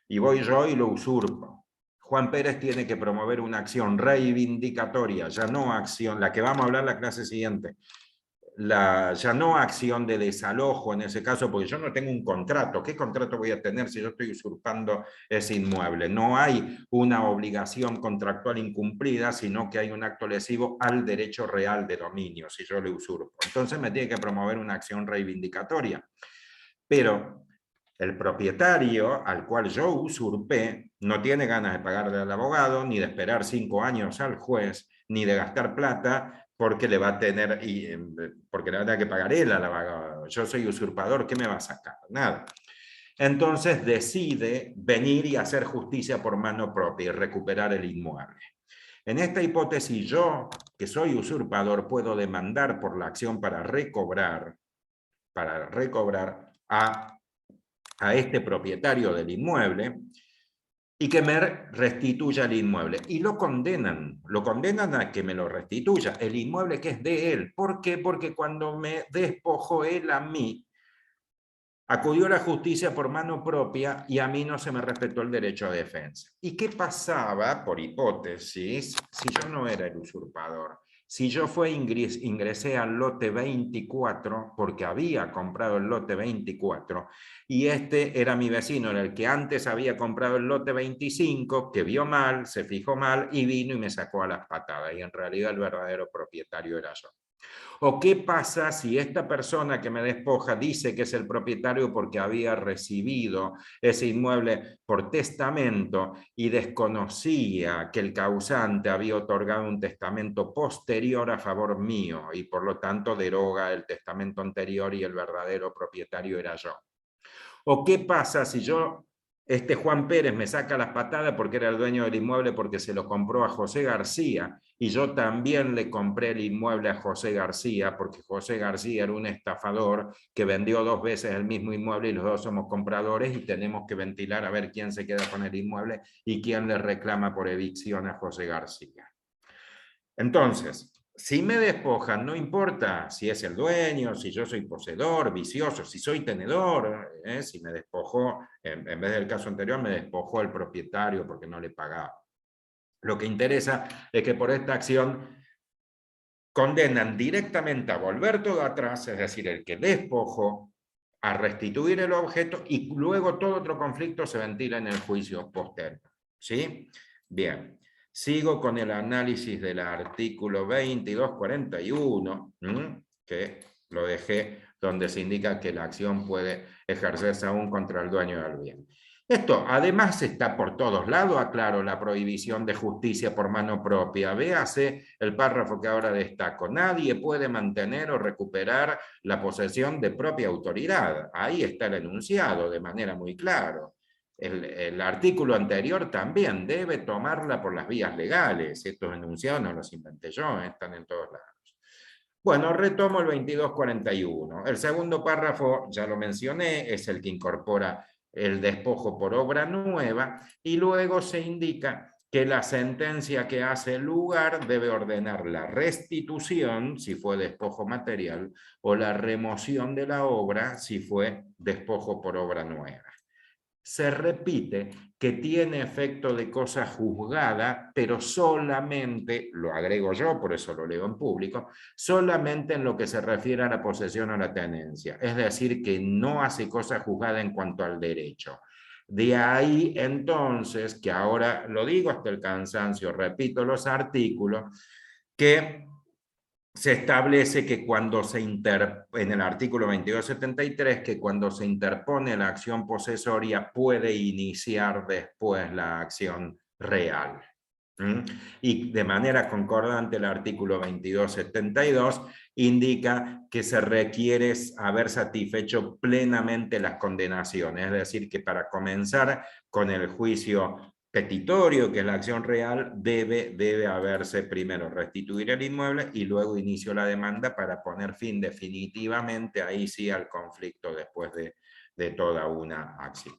y voy yo y lo usurpo. Juan Pérez tiene que promover una acción reivindicatoria, ya no acción, la que vamos a hablar la clase siguiente, ya no acción de desalojo en ese caso, porque yo no tengo un contrato. ¿Qué contrato voy a tener si yo estoy usurpando ese inmueble? No hay una obligación contractual incumplida, sino que hay un acto lesivo al derecho real de dominio, si yo le usurpo. Entonces me tiene que promover una acción reivindicatoria. Pero el propietario al cual yo usurpé no tiene ganas de pagarle al abogado, ni de esperar 5 años al juez, ni de gastar plata porque le va a tener, porque le va a tener que pagar él al abogado. Yo soy usurpador, ¿qué me va a sacar? Nada. Entonces decide venir y hacer justicia por mano propia y recuperar el inmueble. En esta hipótesis yo, que soy usurpador, puedo demandar por la acción para recobrar a este propietario del inmueble y que me restituya el inmueble. Y lo condenan a que me lo restituya, el inmueble que es de él. ¿Por qué? Porque cuando me despojó él a mí, acudió a la justicia por mano propia y a mí no se me respetó el derecho a defensa. ¿Y qué pasaba, por hipótesis, si yo no era el usurpador? Si yo ingresé al lote 24 porque había comprado el lote 24 y este era mi vecino, era el que antes había comprado el lote 25, que vio mal, se fijó mal y vino y me sacó a las patadas y en realidad el verdadero propietario era yo. ¿O qué pasa si esta persona que me despoja dice que es el propietario porque había recibido ese inmueble por testamento y desconocía que el causante había otorgado un testamento posterior a favor mío y por lo tanto deroga el testamento anterior y el verdadero propietario era yo? ¿O qué pasa si este Juan Pérez me saca las patadas porque era el dueño del inmueble porque se lo compró a José García y yo también le compré el inmueble a José García porque José García era un estafador que vendió 2 veces el mismo inmueble y los dos somos compradores y tenemos que ventilar a ver quién se queda con el inmueble y quién le reclama por evicción a José García? Entonces, si me despojan, no importa si es el dueño, si yo soy poseedor, vicioso, si soy tenedor, si me despojó, en vez del caso anterior, me despojó el propietario porque no le pagaba. Lo que interesa es que por esta acción condenan directamente a volver todo atrás, es decir, el que despojó, a restituir el objeto y luego todo otro conflicto se ventila en el juicio posterior. ¿Sí? Bien. Sigo con el análisis del artículo 2241, que lo dejé donde se indica que la acción puede ejercerse aún contra el dueño del bien. Esto además está por todos lados, aclaro, la prohibición de justicia por mano propia. Véase el párrafo que ahora destaco. Nadie puede mantener o recuperar la posesión de propia autoridad. Ahí está el enunciado de manera muy clara. El artículo anterior también debe tomarla por las vías legales. Estos enunciados no los inventé yo, están en todos lados. Bueno, retomo el 2241. El segundo párrafo, ya lo mencioné, es el que incorpora el despojo por obra nueva y luego se indica que la sentencia que hace lugar debe ordenar la restitución, si fue despojo material, o la remoción de la obra, si fue despojo por obra nueva. Se repite que tiene efecto de cosa juzgada, pero solamente, lo agrego yo, por eso lo leo en público, solamente en lo que se refiere a la posesión o la tenencia. Es decir, que no hace cosa juzgada en cuanto al derecho. De ahí, entonces, que ahora lo digo hasta el cansancio, repito los artículos, que se establece que cuando se en el artículo 2273, que cuando se interpone la acción posesoria puede iniciar después la acción real. Y de manera concordante el artículo 2272 indica que se requiere haber satisfecho plenamente las condenaciones, es decir, que para comenzar con el juicio petitorio, que es la acción real, debe haberse primero restituir el inmueble y luego inicio la demanda para poner fin definitivamente, ahí sí, al conflicto después de toda una acción.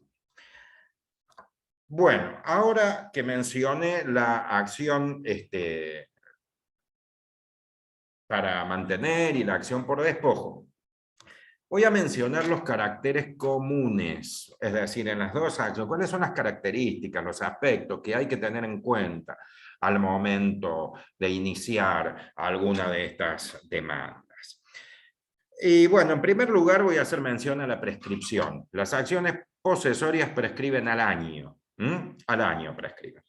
Bueno, ahora que mencioné la acción para mantener y la acción por despojo, voy a mencionar los caracteres comunes, es decir, en las dos acciones, cuáles son las características, los aspectos que hay que tener en cuenta al momento de iniciar alguna de estas demandas. Y bueno, en primer lugar voy a hacer mención a la prescripción. Las acciones posesorias prescriben al año. Al año prescriben.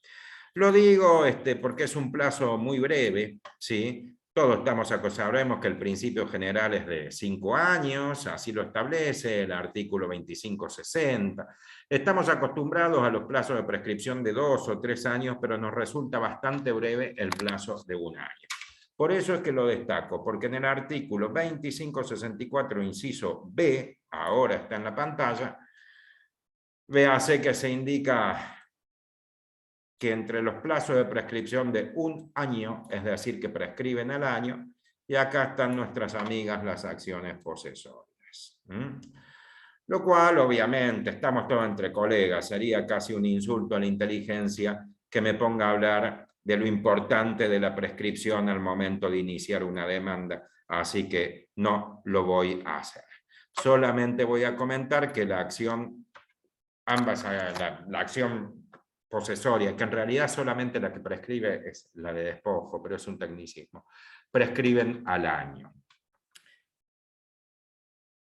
Lo digo porque es un plazo muy breve, ¿sí? Todos sabemos que el principio general es de 5 años, así lo establece el artículo 2560. Estamos acostumbrados a los plazos de prescripción de 2 o 3 años, pero nos resulta bastante breve el plazo de 1 año. Por eso es que lo destaco, porque en el artículo 2564, inciso B, ahora está en la pantalla, véase que se indica que entre los plazos de prescripción de 1 año, es decir, que prescriben al año, y acá están nuestras amigas las acciones posesorias. Lo cual, obviamente, estamos todos entre colegas, sería casi un insulto a la inteligencia que me ponga a hablar de lo importante de la prescripción al momento de iniciar una demanda, así que no lo voy a hacer. Solamente voy a comentar que la acción, la acción posesoria, que en realidad solamente la que prescribe es la de despojo, pero es un tecnicismo, prescriben al año.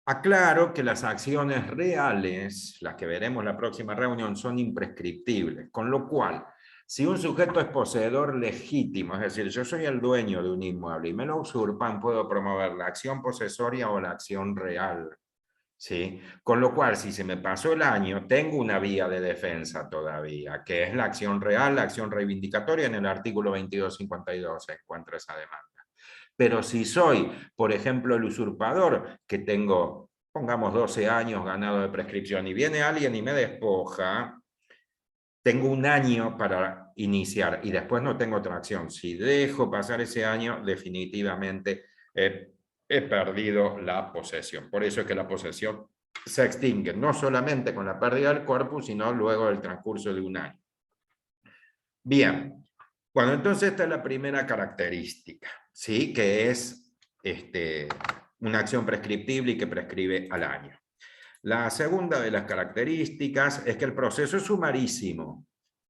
Aclaro que las acciones reales, las que veremos en la próxima reunión, son imprescriptibles, con lo cual, si un sujeto es poseedor legítimo, es decir, yo soy el dueño de un inmueble y me lo usurpan, puedo promover la acción posesoria o la acción real. ¿Sí? Con lo cual, si se me pasó el año, tengo una vía de defensa todavía, que es la acción real, la acción reivindicatoria. En el artículo 2252 se encuentra esa demanda. Pero si soy, por ejemplo, el usurpador, que tengo, pongamos 12 años ganado de prescripción, y viene alguien y me despoja, tengo 1 año para iniciar y después no tengo otra acción. Si dejo pasar ese año, definitivamente he perdido la posesión. Por eso es que la posesión se extingue, no solamente con la pérdida del corpus, sino luego del transcurso de 1 año. Bien, bueno, entonces esta es la primera característica, ¿sí? Que es una acción prescriptible y que prescribe al año. La segunda de las características es que el proceso es sumarísimo.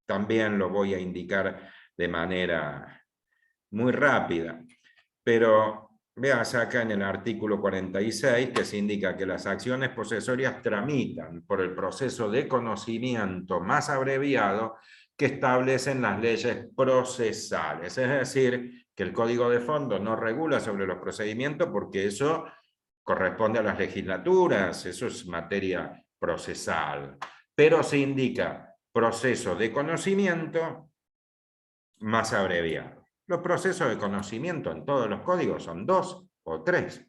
También lo voy a indicar de manera muy rápida, pero veas acá en el artículo 46 que se indica que las acciones posesorias tramitan por el proceso de conocimiento más abreviado que establecen las leyes procesales. Es decir, que el Código de Fondo no regula sobre los procedimientos porque eso corresponde a las legislaturas, eso es materia procesal. Pero se indica proceso de conocimiento más abreviado. Los procesos de conocimiento en todos los códigos son 2 o 3.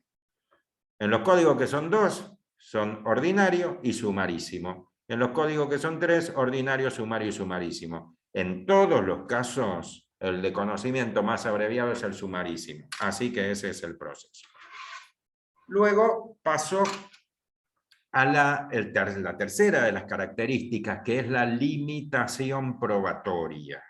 En los códigos que son 2, son ordinario y sumarísimo. En los códigos que son 3, ordinario, sumario y sumarísimo. En todos los casos, el de conocimiento más abreviado es el sumarísimo. Así que ese es el proceso. Luego pasó a la tercera de las características, que es la limitación probatoria.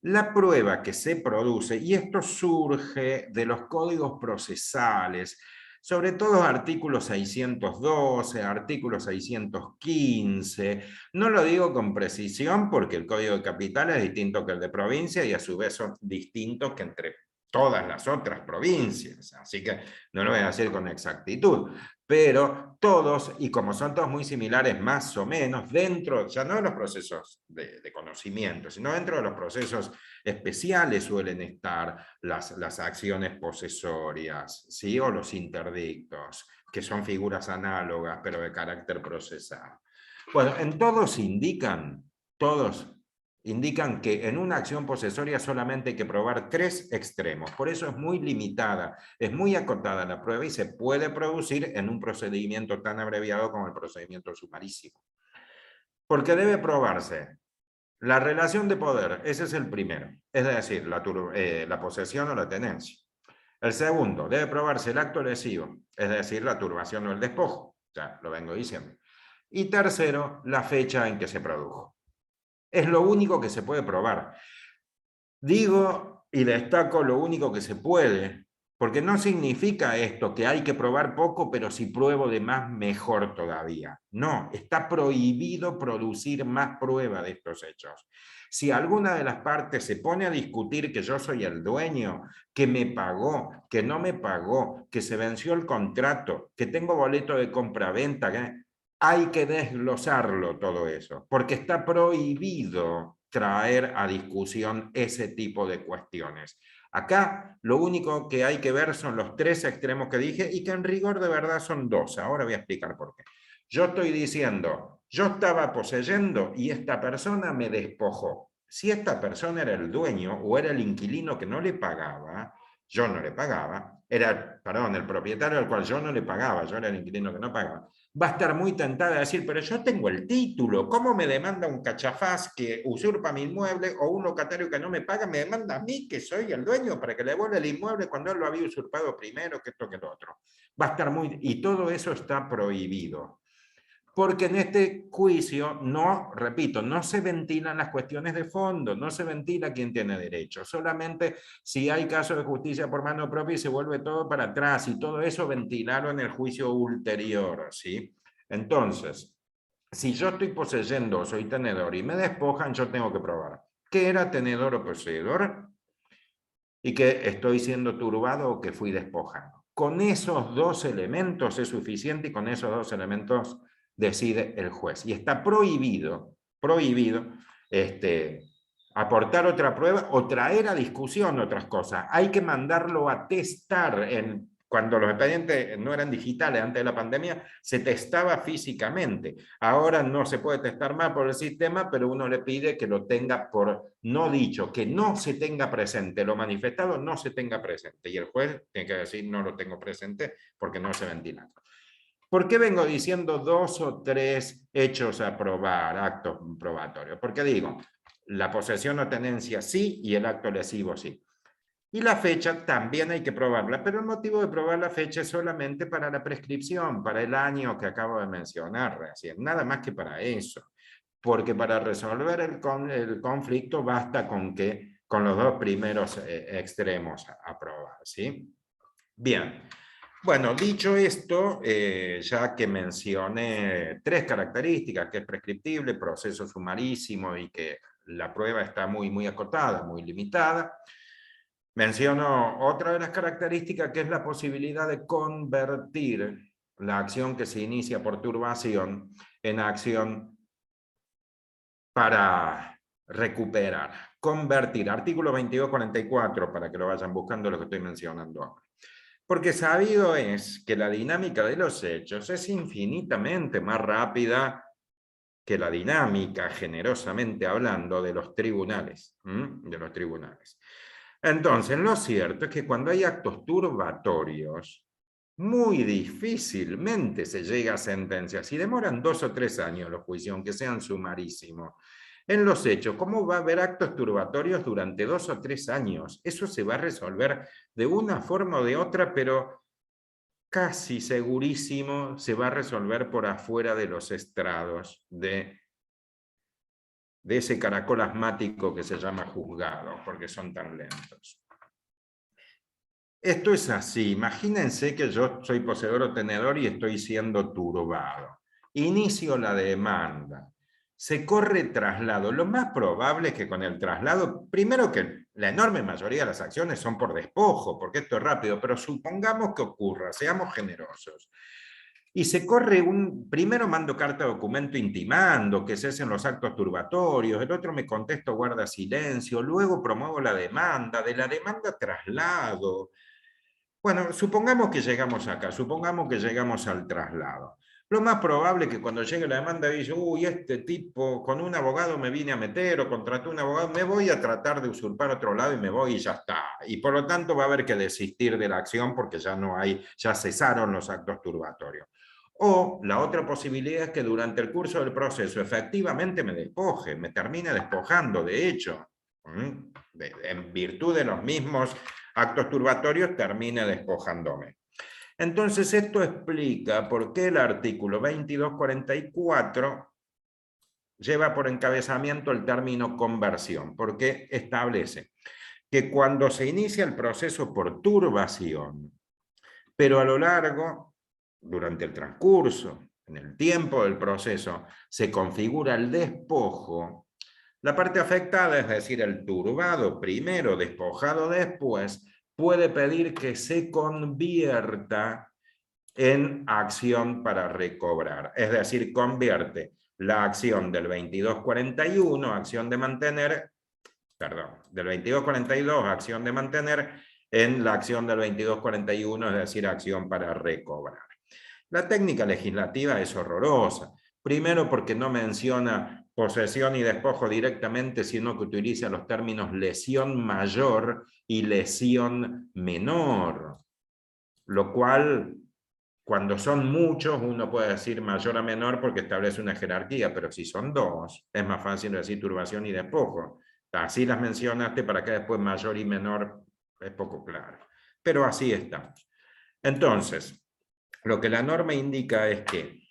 La prueba que se produce, y esto surge de los códigos procesales, sobre todo artículos 612, artículos 615, no lo digo con precisión porque el Código de Capital es distinto que el de provincia y a su vez son distintos que entre todas las otras provincias, así que no lo voy a decir con exactitud, pero todos, y como son todos muy similares más o menos, dentro, ya no de los procesos de conocimiento, sino dentro de los procesos especiales suelen estar las acciones posesorias, ¿sí? O los interdictos, que son figuras análogas, pero de carácter procesal. Bueno, en todos indican que en una acción posesoria solamente hay que probar 3 extremos. Por eso es muy limitada, es muy acotada la prueba y se puede producir en un procedimiento tan abreviado como el procedimiento sumarísimo. Porque debe probarse la relación de poder, ese es el primero, es decir, la posesión o la tenencia. El segundo, debe probarse el acto lesivo, es decir, la turbación o el despojo, ya lo vengo diciendo. Y tercero, la fecha en que se produjo. Es lo único que se puede probar. Digo y destaco lo único que se puede, porque no significa esto que hay que probar poco, pero si pruebo de más, mejor todavía. No, está prohibido producir más prueba de estos hechos. Si alguna de las partes se pone a discutir que yo soy el dueño, que me pagó, que no me pagó, que se venció el contrato, que tengo boleto de compra-venta, hay que desglosarlo todo eso, porque está prohibido traer a discusión ese tipo de cuestiones. Acá lo único que hay que ver son los 3 extremos que dije y que en rigor de verdad son 2. Ahora voy a explicar por qué. Yo estoy diciendo, yo estaba poseyendo y esta persona me despojó. Si esta persona era el dueño o era el inquilino que no le pagaba, yo no le pagaba, era, perdón, el propietario al cual yo no le pagaba, yo era el inquilino que no pagaba, va a estar muy tentada a decir, pero yo tengo el título, ¿cómo me demanda un cachafaz que usurpa mi inmueble o un locatario que no me paga, me demanda a mí que soy el dueño para que le devuelva el inmueble cuando él lo había usurpado primero, que esto que lo otro? Va a estar muy... Y todo eso está prohibido. Porque en este juicio, no, repito, no se ventilan las cuestiones de fondo, no se ventila quién tiene derecho, solamente si hay caso de justicia por mano propia y se vuelve todo para atrás, y todo eso ventilarlo en el juicio ulterior, ¿sí? Entonces, si yo estoy poseyendo, soy tenedor y me despojan, yo tengo que probar que era tenedor o poseedor y que estoy siendo turbado o que fui despojado. Con esos 2 elementos es suficiente y con esos 2 elementos decide el juez. Y está prohibido aportar otra prueba o traer a discusión otras cosas. Hay que mandarlo a testar. Cuando los expedientes no eran digitales antes de la pandemia, se testaba físicamente. Ahora no se puede testar más por el sistema, pero uno le pide que lo tenga por no dicho, que no se tenga presente, lo manifestado no se tenga presente. Y el juez tiene que decir no lo tengo presente porque no se ventila. ¿Por qué vengo diciendo 2 o 3 hechos a probar, actos probatorios? Porque digo, la posesión o tenencia sí y el acto lesivo sí. Y la fecha también hay que probarla, pero el motivo de probar la fecha es solamente para la prescripción, para el año que acabo de mencionar recién, nada más que para eso. Porque para resolver el conflicto basta con los 2 primeros extremos a probar, ¿sí? Bien. Bueno, dicho esto, ya que mencioné 3 características, que es prescriptible, proceso sumarísimo y que la prueba está muy acotada, muy limitada, menciono otra de las características que es la posibilidad de convertir la acción que se inicia por turbación en acción para recuperar, convertir. Artículo 2244, para que lo vayan buscando lo que estoy mencionando ahora. Porque sabido es que la dinámica de los hechos es infinitamente más rápida que la dinámica, generosamente hablando, de los tribunales. Entonces, lo cierto es que cuando hay actos turbatorios, muy difícilmente se llega a sentencia. Si demoran 2 o 3 años los juicios, aunque sean sumarísimos, en los hechos, ¿cómo va a haber actos turbatorios durante 2 o 3 años? Eso se va a resolver de una forma o de otra, pero casi segurísimo se va a resolver por afuera de los estrados de ese caracol asmático que se llama juzgado, porque son tan lentos. Esto es así. Imagínense que yo soy poseedor o tenedor y estoy siendo turbado. Inicio la demanda. Se corre traslado. Lo más probable es que con el traslado, primero que la enorme mayoría de las acciones son por despojo, porque esto es rápido, pero supongamos que ocurra, seamos generosos. Y se corre primero mando carta de documento intimando que cesen los actos turbatorios, el otro me contesto guarda silencio, luego promuevo la demanda, de la demanda traslado. Bueno, supongamos que llegamos acá, supongamos que llegamos al traslado. Lo más probable es que cuando llegue la demanda dice, uy, este tipo con un abogado me vine a meter o contraté un abogado, me voy a tratar de usurpar otro lado y me voy y ya está. Y por lo tanto va a haber que desistir de la acción porque ya no hay, ya cesaron los actos turbatorios. O la otra posibilidad es que durante el curso del proceso efectivamente me despoje, me termine despojando, de hecho, en virtud de los mismos actos turbatorios, termine despojándome. Entonces esto explica por qué el artículo 2244 lleva por encabezamiento el término conversión, porque establece que cuando se inicia el proceso por turbación, pero a lo largo, durante el transcurso, en el tiempo del proceso, se configura el despojo, la parte afectada, es decir, el turbado primero, despojado después, puede pedir que se convierta en acción para recobrar. Es decir, convierte la acción del 2241, acción de mantener, perdón, del 2242, acción de mantener, en la acción del 2241, es decir, acción para recobrar. La técnica legislativa es horrorosa. Primero porque no menciona posesión y despojo directamente, sino que utiliza los términos lesión mayor y lesión menor. Lo cual, cuando son muchos, uno puede decir mayor a menor porque establece una jerarquía, pero si son dos, es más fácil decir turbación y despojo. Así las mencionaste para que después mayor y menor es poco claro. Pero así estamos. Entonces, lo que la norma indica es que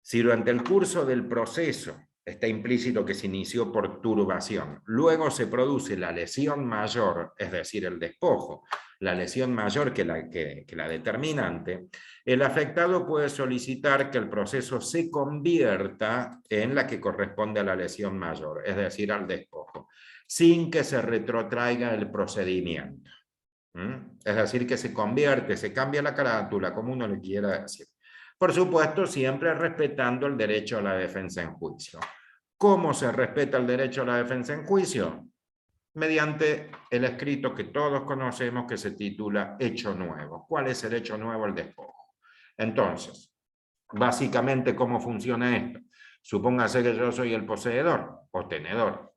si durante el curso del proceso está implícito que se inició por turbación, luego se produce la lesión mayor, es decir, el despojo, la lesión mayor que la determinante, el afectado puede solicitar que el proceso se convierta en la que corresponde a la lesión mayor, es decir, al despojo, sin que se retrotraiga el procedimiento. Es decir, que se convierte, se cambia la carátula, como uno le quiera decir. Por supuesto, siempre respetando el derecho a la defensa en juicio. ¿Cómo se respeta el derecho a la defensa en juicio? Mediante el escrito que todos conocemos que se titula hecho nuevo. ¿Cuál es el hecho nuevo? El despojo. Entonces, básicamente, ¿cómo funciona esto? Supóngase que yo soy el poseedor o tenedor.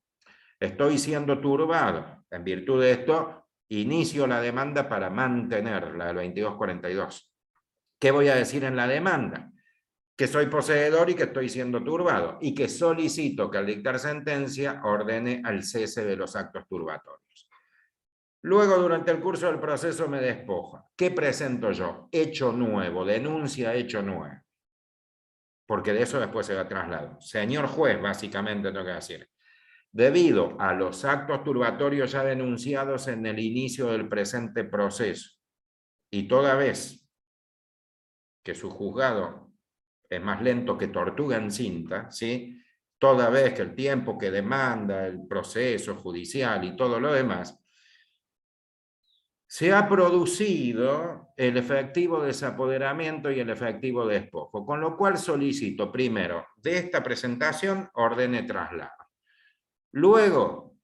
Estoy siendo turbado. En virtud de esto, inicio la demanda para mantener la del 2242. ¿Qué voy a decir en la demanda? Que soy poseedor y que estoy siendo turbado y que solicito que al dictar sentencia ordene al cese de los actos turbatorios. Luego, durante el curso del proceso me despoja. ¿Qué presento yo? Hecho nuevo, denuncia hecho nuevo. Porque de eso después se va traslado. Señor juez, básicamente tengo que decir. Debido a los actos turbatorios ya denunciados en el inicio del presente proceso y toda vez que su juzgado es más lento que tortuga en cinta, ¿sí? Toda vez que el tiempo que demanda el proceso judicial y todo lo demás, se ha producido el efectivo desapoderamiento y el efectivo despojo, con lo cual solicito primero de esta presentación ordene traslado. Luego,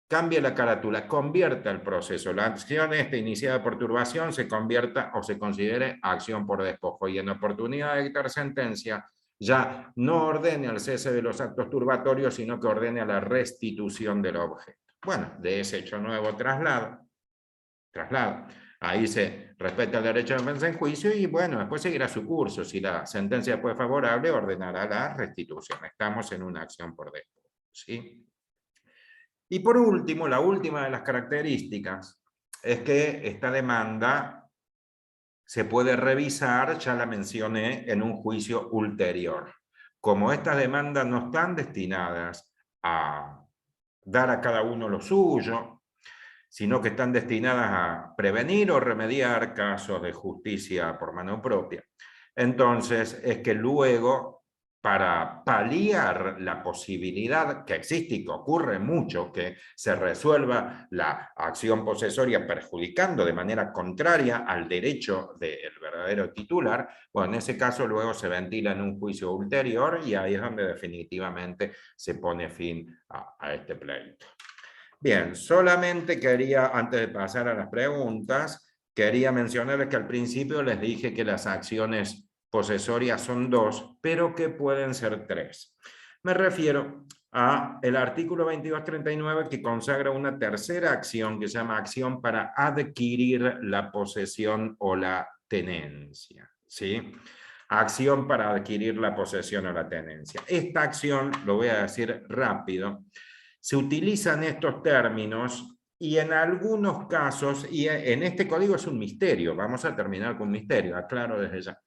cambia la carátula, convierta el proceso. La acción iniciada por turbación se convierta o se considere acción por despojo. Y en oportunidad de dictar sentencia, ya no ordene al cese de los actos turbatorios, sino que ordene a la restitución del objeto. Bueno, de ese hecho nuevo traslado. Ahí se respeta el derecho de defensa en juicio y bueno, después seguirá su curso. Si la sentencia fue favorable, ordenará la restitución. Estamos en una acción por despojo, ¿sí? Y por último, la última de las características es que esta demanda se puede revisar, ya la mencioné, en un juicio ulterior. Como estas demandas no están destinadas a dar a cada uno lo suyo, sino que están destinadas a prevenir o remediar casos de justicia por mano propia. Entonces, es que luego, para paliar la posibilidad que existe y que ocurre mucho, que se resuelva la acción posesoria perjudicando de manera contraria al derecho del verdadero titular, bueno, en ese caso luego se ventila en un juicio ulterior y ahí es donde definitivamente se pone fin a este pleito. Bien, solamente quería, antes de pasar a las preguntas, quería mencionarles que al principio les dije que las acciones posesorias son 2, pero que pueden ser 3. Me refiero al artículo 2239 que consagra una tercera acción que se llama acción para adquirir la posesión o la tenencia, ¿sí? Acción para adquirir la posesión o la tenencia. Esta acción, lo voy a decir rápido, se utilizan estos términos y en algunos casos, y en este código es un misterio, vamos a terminar con un misterio, aclaro desde ya.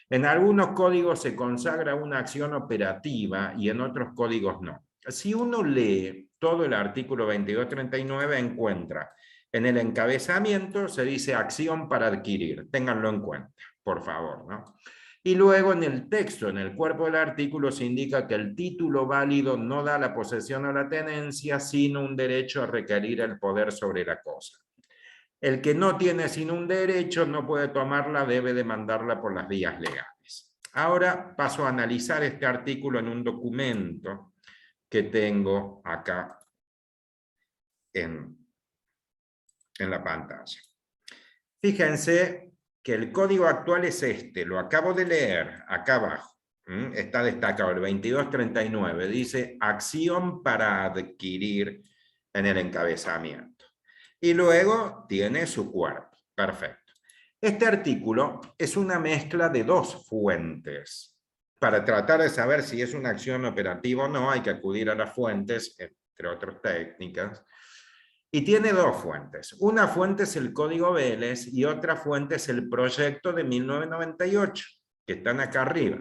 En algunos códigos se consagra una acción operativa y en otros códigos no. Si uno lee todo el artículo 2239, encuentra en el encabezamiento, se dice acción para adquirir, ténganlo en cuenta, por favor, ¿no? Y luego en el texto, en el cuerpo del artículo, se indica que el título válido no da la posesión o la tenencia, sino un derecho a requerir el poder sobre la cosa. El que no tiene sino un derecho no puede tomarla, debe demandarla por las vías legales. Ahora paso a analizar este artículo en un documento que tengo acá en la pantalla. Fíjense que el código actual es este, lo acabo de leer acá abajo. Está destacado el 2239, dice acción para adquirir en el encabezamiento. Y luego tiene su cuerpo. Perfecto. Este artículo es una mezcla de 2 fuentes. Para tratar de saber si es una acción operativa o no, hay que acudir a las fuentes, entre otras técnicas. Y tiene 2 fuentes. Una fuente es el Código Vélez y otra fuente es el proyecto de 1998, que están acá arriba.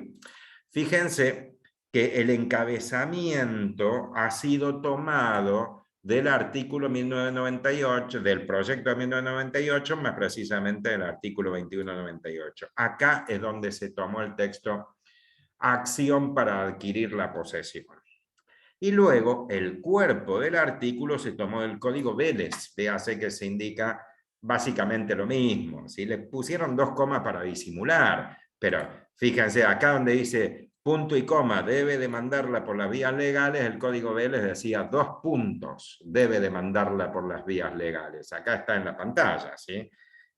Fíjense que el encabezamiento ha sido tomado del artículo 1998, del proyecto de 1998, más precisamente del artículo 2198. Acá es donde se tomó el texto acción para adquirir la posesión. Y luego el cuerpo del artículo se tomó del Código Vélez. Véase que se indica básicamente lo mismo. ¿Sí? Le pusieron 2 comas para disimular, pero fíjense acá donde dice punto y coma, debe demandarla por las vías legales, el Código Vélez decía 2 puntos, debe demandarla por las vías legales. Acá está en la pantalla, ¿sí?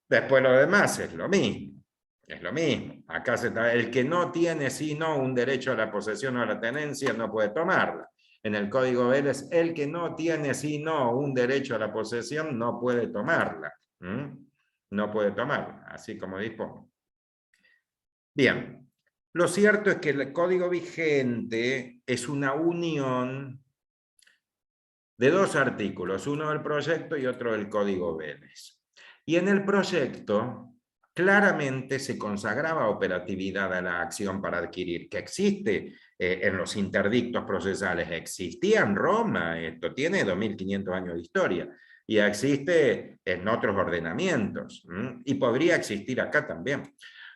Después lo demás es lo mismo. Es lo mismo. Acá se está, el que no tiene sino un derecho a la posesión o a la tenencia no puede tomarla. En el Código Vélez, el que no tiene sino un derecho a la posesión no puede tomarla. No puede tomarla, así como dispone. Bien. Lo cierto es que el código vigente es una unión de 2 artículos, uno del proyecto y otro del Código Vélez. Y en el proyecto claramente se consagraba operatividad a la acción para adquirir, que existe en los interdictos procesales, existía en Roma, esto tiene 2500 años de historia, y existe en otros ordenamientos, y podría existir acá también.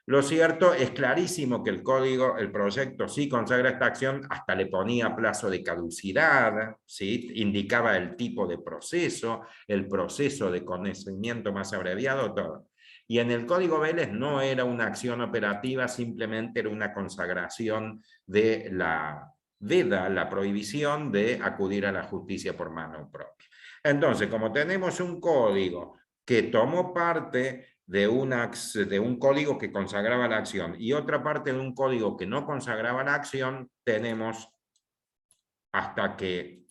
Lo cierto es clarísimo que el código, el proyecto sí consagra esta acción, hasta le ponía plazo de caducidad, ¿sí? Indicaba el tipo de proceso, el proceso de conocimiento más abreviado, todo. Y en el Código Vélez no era una acción operativa, simplemente era una consagración de la veda la prohibición de acudir a la justicia por mano propia. Entonces, como tenemos un código que tomó parte de un código que consagraba la acción y otra parte de un código que no consagraba la acción, tenemos hasta que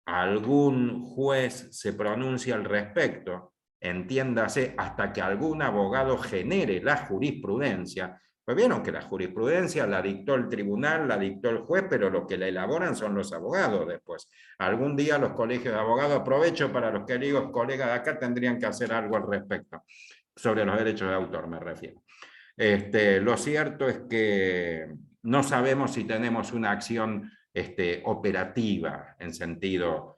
algún juez se pronuncie al respecto, entiéndase, hasta que algún abogado genere la jurisprudencia. Pues vieron que la jurisprudencia la dictó el tribunal, la dictó el juez, pero lo que la elaboran son los abogados después. Algún día los colegios de abogados, aprovecho para los queridos colegas de acá, tendrían que hacer algo al respecto, sobre los derechos de autor me refiero. Lo cierto es que no sabemos si tenemos una acción operativa en sentido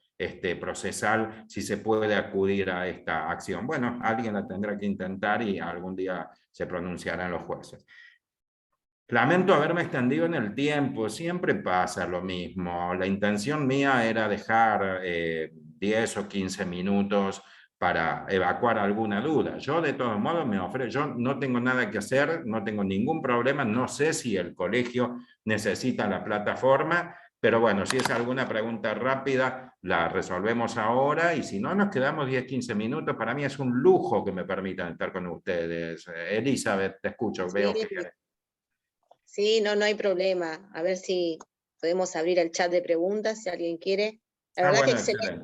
procesal, si se puede acudir a esta acción. Bueno, alguien la tendrá que intentar y algún día se pronunciarán los jueces. Lamento haberme extendido en el tiempo, siempre pasa lo mismo. La intención mía era dejar 10 o 15 minutos para evacuar alguna duda. Yo de todos modos me ofrezco, yo no tengo nada que hacer, no tengo ningún problema, no sé si el colegio necesita la plataforma, pero bueno, si es alguna pregunta rápida, la resolvemos ahora y si no, nos quedamos 10, 15 minutos. Para mí es un lujo que me permitan estar con ustedes. Elizabeth, te escucho, Sí. veo que querés. Sí, no hay problema. A ver si podemos abrir el chat de preguntas, si alguien quiere. La verdad Bueno, que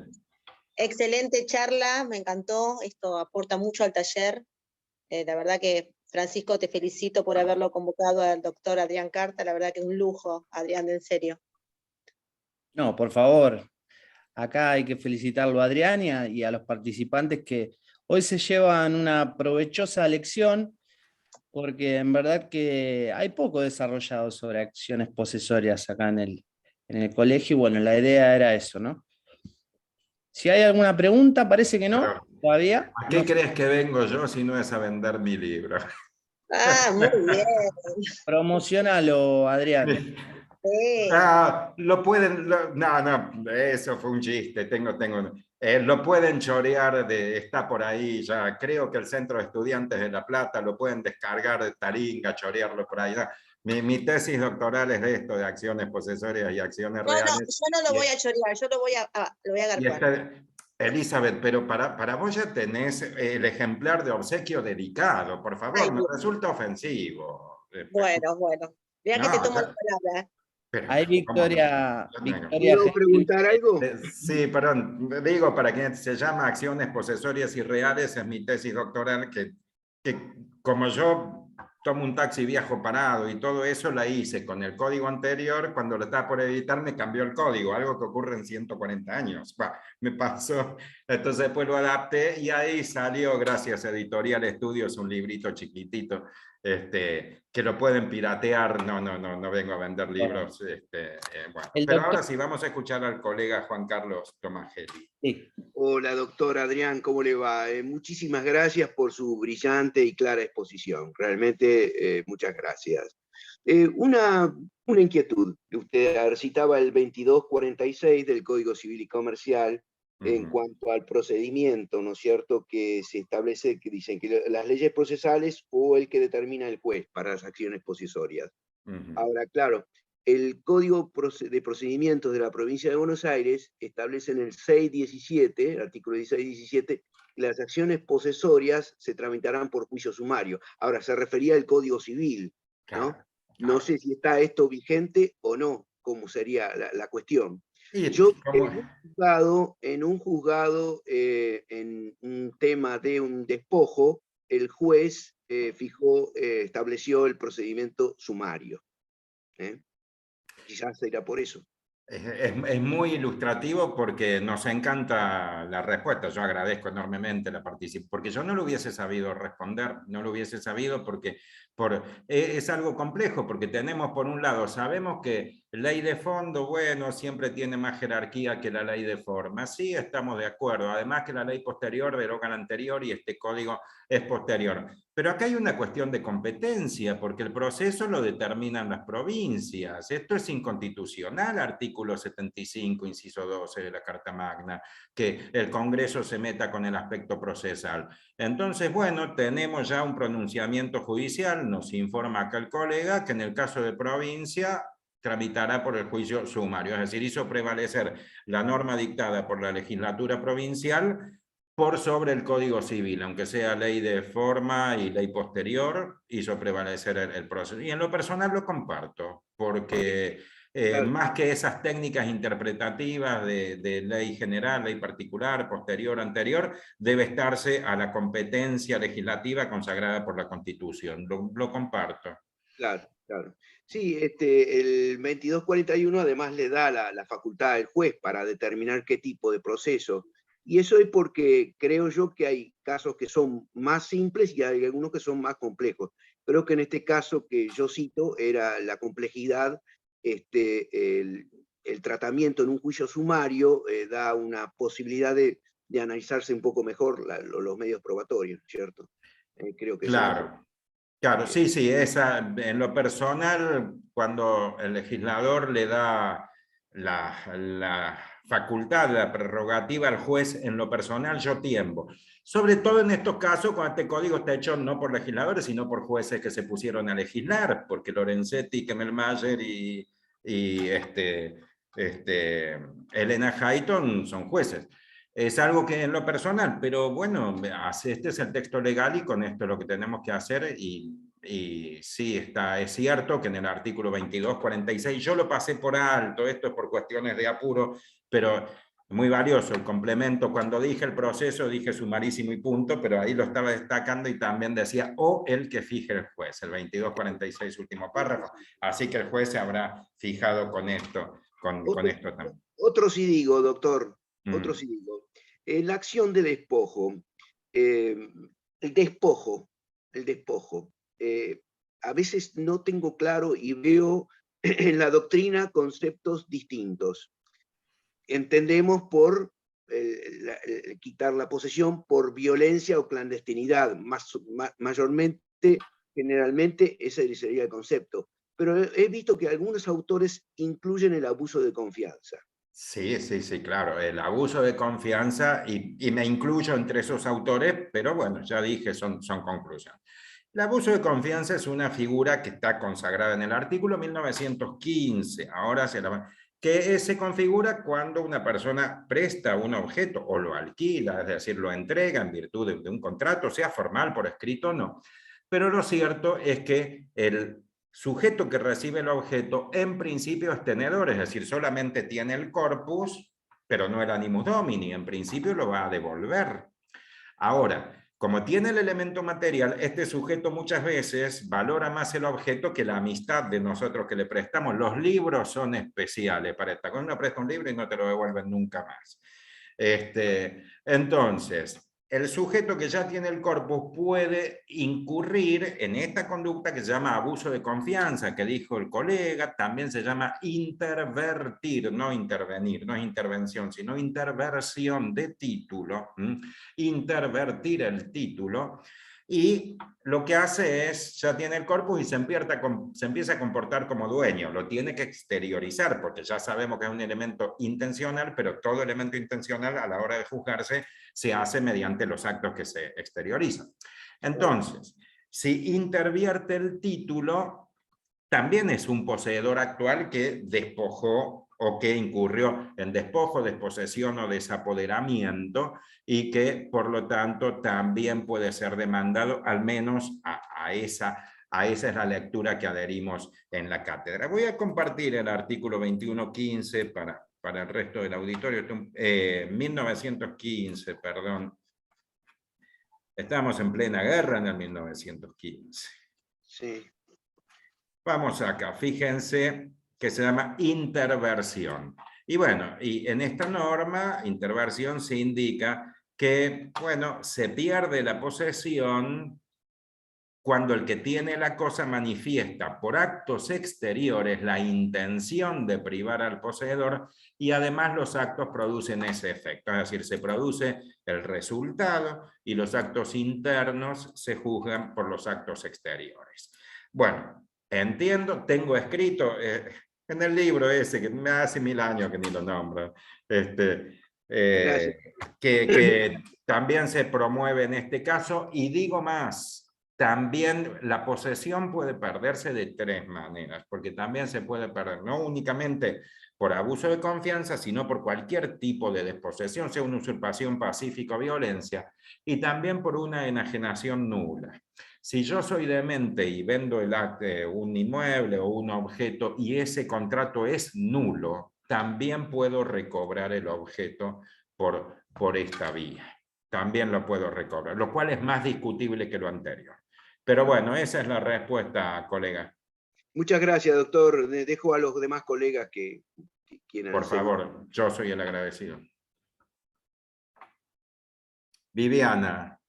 excelente charla, me encantó. Esto aporta mucho al taller. La verdad que, Francisco, te felicito por haberlo convocado al doctor Adrián Carta. La verdad que es un lujo, Adrián, en serio. No, por favor, acá hay que felicitarlo a Adrián y a los participantes que hoy se llevan una provechosa lección, porque en verdad que hay poco desarrollado sobre acciones posesorias acá en el colegio, y bueno, la idea era eso, ¿no? Si hay alguna pregunta, parece que no, Pero, todavía. ¿a qué crees que vengo yo si no es a vender mi libro? Ah, muy bien. Promocionalo, Adrián. Sí. Lo pueden, no, eso fue un chiste, lo pueden chorear, está por ahí ya, creo que el Centro de Estudiantes de La Plata lo pueden descargar de Taringa, chorearlo por ahí. Mi tesis doctoral es de esto, de acciones posesorias y acciones reales. Yo no lo voy a chorear, yo lo voy a garpar. Elizabeth, pero para vos ya tenés el ejemplar de obsequio dedicado, por favor, Ay, me resulta ofensivo. bueno. Mira que te No, tomo la palabra. pero, Ahí ¿cómo no? Victoria ¿Puedo preguntar algo? Sí, perdón, digo, para quien se llama Acciones Posesorias y Reales, es mi tesis doctoral, que como yo tomo un taxi, viajo parado y todo eso, la hice con el código anterior, cuando lo estaba por editar me cambió el código, algo que ocurre en 140 años. Me pasó, entonces después lo adapté y ahí salió, gracias a Editorial Estudios, un librito chiquitito, que lo pueden piratear. No vengo a vender libros. Bueno. Pero ahora sí, vamos a escuchar al colega Juan Carlos Tomagelli. Sí. Hola, doctor Adrián, ¿cómo le va? Muchísimas gracias por su brillante y clara exposición. Realmente, muchas gracias. Una inquietud. Usted citaba el 2246 del Código Civil y Comercial en cuanto al procedimiento, ¿no es cierto?, que se establece, que dicen que las leyes procesales o el que determina el juez para las acciones posesorias. Ahora, claro, el Código de Procedimientos de la Provincia de Buenos Aires establece en el 617, el artículo 1617, que las acciones posesorias se tramitarán por juicio sumario. Ahora, se refería al Código Civil, ¿no? Claro. No sé si está esto vigente o no, cómo sería la cuestión. Y, Yo en un juzgado, en un tema de un despojo, el juez estableció el procedimiento sumario. Quizás será por eso. Es muy ilustrativo porque nos encanta la respuesta. Yo agradezco enormemente la participación, porque yo no lo hubiese sabido responder, no lo hubiese sabido porque es algo complejo, porque tenemos por un lado, sabemos que ley de fondo, bueno, siempre tiene más jerarquía que la ley de forma. Sí, estamos de acuerdo. Además que la ley posterior deroga la anterior y este código es posterior. Pero acá hay una cuestión de competencia, porque el proceso lo determinan las provincias. Esto es inconstitucional, artículo 75, inciso 12 de la Carta Magna, que el Congreso se meta con el aspecto procesal. Entonces, bueno, tenemos ya un pronunciamiento judicial, nos informa acá el colega, que en el caso de provincia tramitará por el juicio sumario, es decir, hizo prevalecer la norma dictada por la legislatura provincial por sobre el Código Civil, aunque sea ley de forma y ley posterior, hizo prevalecer el proceso. Y en lo personal lo comparto, porque más que esas técnicas interpretativas de ley general, ley particular, posterior, anterior, debe estarse a la competencia legislativa consagrada por la Constitución. Lo comparto. Claro, claro. Sí, el 2241 además le da la facultad al juez para determinar qué tipo de proceso. Y eso es porque creo yo que hay casos que son más simples y hay algunos que son más complejos. Creo que en este caso que yo cito era la complejidad, el tratamiento en un juicio sumario da una posibilidad de analizarse un poco mejor los medios probatorios, ¿cierto? Creo que claro. Claro, sí, sí, en lo personal, cuando el legislador le da la facultad, la prerrogativa al juez, en lo personal yo tiembo. Sobre todo en estos casos, cuando este código está hecho no por legisladores, sino por jueces que se pusieron a legislar, porque Lorenzetti, Kemmelmayer y Elena Hayton son jueces. Es algo que en lo personal, pero bueno, este es el texto legal y con esto es lo que tenemos que hacer y sí, es cierto que en el artículo 2246, yo lo pasé por alto, esto es por cuestiones de apuro, pero muy valioso el complemento. Cuando dije el proceso, dije sumarísimo y punto, pero ahí lo estaba destacando y también decía o el que fije el juez, el 2246 último párrafo. Así que el juez se habrá fijado con esto, con esto también. Otro sí digo, doctor, otro sí digo. La acción de despojo, el despojo, a veces no tengo claro y veo en la doctrina conceptos distintos. Entendemos por quitar la posesión por violencia o clandestinidad, mayormente, generalmente ese sería el concepto. Pero he visto que algunos autores incluyen el abuso de confianza. Sí, sí, sí, claro, el abuso de confianza y me incluyo entre esos autores, pero bueno, ya dije, son conclusiones. El abuso de confianza es una figura que está consagrada en el artículo 1915, ahora que se configura cuando una persona presta un objeto o lo alquila, es decir, lo entrega en virtud de un contrato, sea formal, por escrito o no. Pero lo cierto es que el sujeto que recibe el objeto en principio es tenedor, es decir, solamente tiene el corpus, pero no el animus domini, en principio lo va a devolver. Ahora, como tiene el elemento material, este sujeto muchas veces valora más el objeto que la amistad de nosotros que le prestamos. Los libros son especiales para esta. Cuando uno presta un libro y no te lo devuelven nunca más. Entonces, el sujeto que ya tiene el corpus puede incurrir en esta conducta que se llama abuso de confianza, que dijo el colega, también se llama intervertir, no intervenir, no es intervención, sino interversión de título, intervertir el título, y lo que hace es, ya tiene el corpus y se empieza a comportar como dueño, lo tiene que exteriorizar, porque ya sabemos que es un elemento intencional, pero todo elemento intencional a la hora de juzgarse se hace mediante los actos que se exteriorizan. Entonces, si intervierte el título, también es un poseedor actual que despojó o que incurrió en despojo, desposesión o desapoderamiento y que, por lo tanto, también puede ser demandado, al menos a esa es la lectura que adherimos en la cátedra. Voy a compartir el artículo 2115 para el resto del auditorio, 1915, perdón. Estamos en plena guerra en el 1915. Sí. Vamos acá, fíjense que se llama interversión. Y bueno, y en esta norma, interversión se indica que, bueno, se pierde la posesión cuando el que tiene la cosa manifiesta por actos exteriores la intención de privar al poseedor y además los actos producen ese efecto, es decir, se produce el resultado y los actos internos se juzgan por los actos exteriores. Bueno, entiendo, tengo escrito en el libro ese, que me hace 1000 años que ni lo nombro, que también se promueve en este caso, y digo más, también la posesión puede perderse de tres maneras, porque también se puede perder, no únicamente por abuso de confianza, sino por cualquier tipo de desposesión, sea una usurpación pacífica o violencia, y también por una enajenación nula. Si yo soy demente y vendo un inmueble o un objeto y ese contrato es nulo, también puedo recobrar el objeto por esta vía. También lo puedo recobrar, lo cual es más discutible que lo anterior. Pero bueno, esa es la respuesta, colega. Muchas gracias, doctor. Dejo a los demás colegas que quieran Por hacer. favor, yo soy el agradecido. Viviana,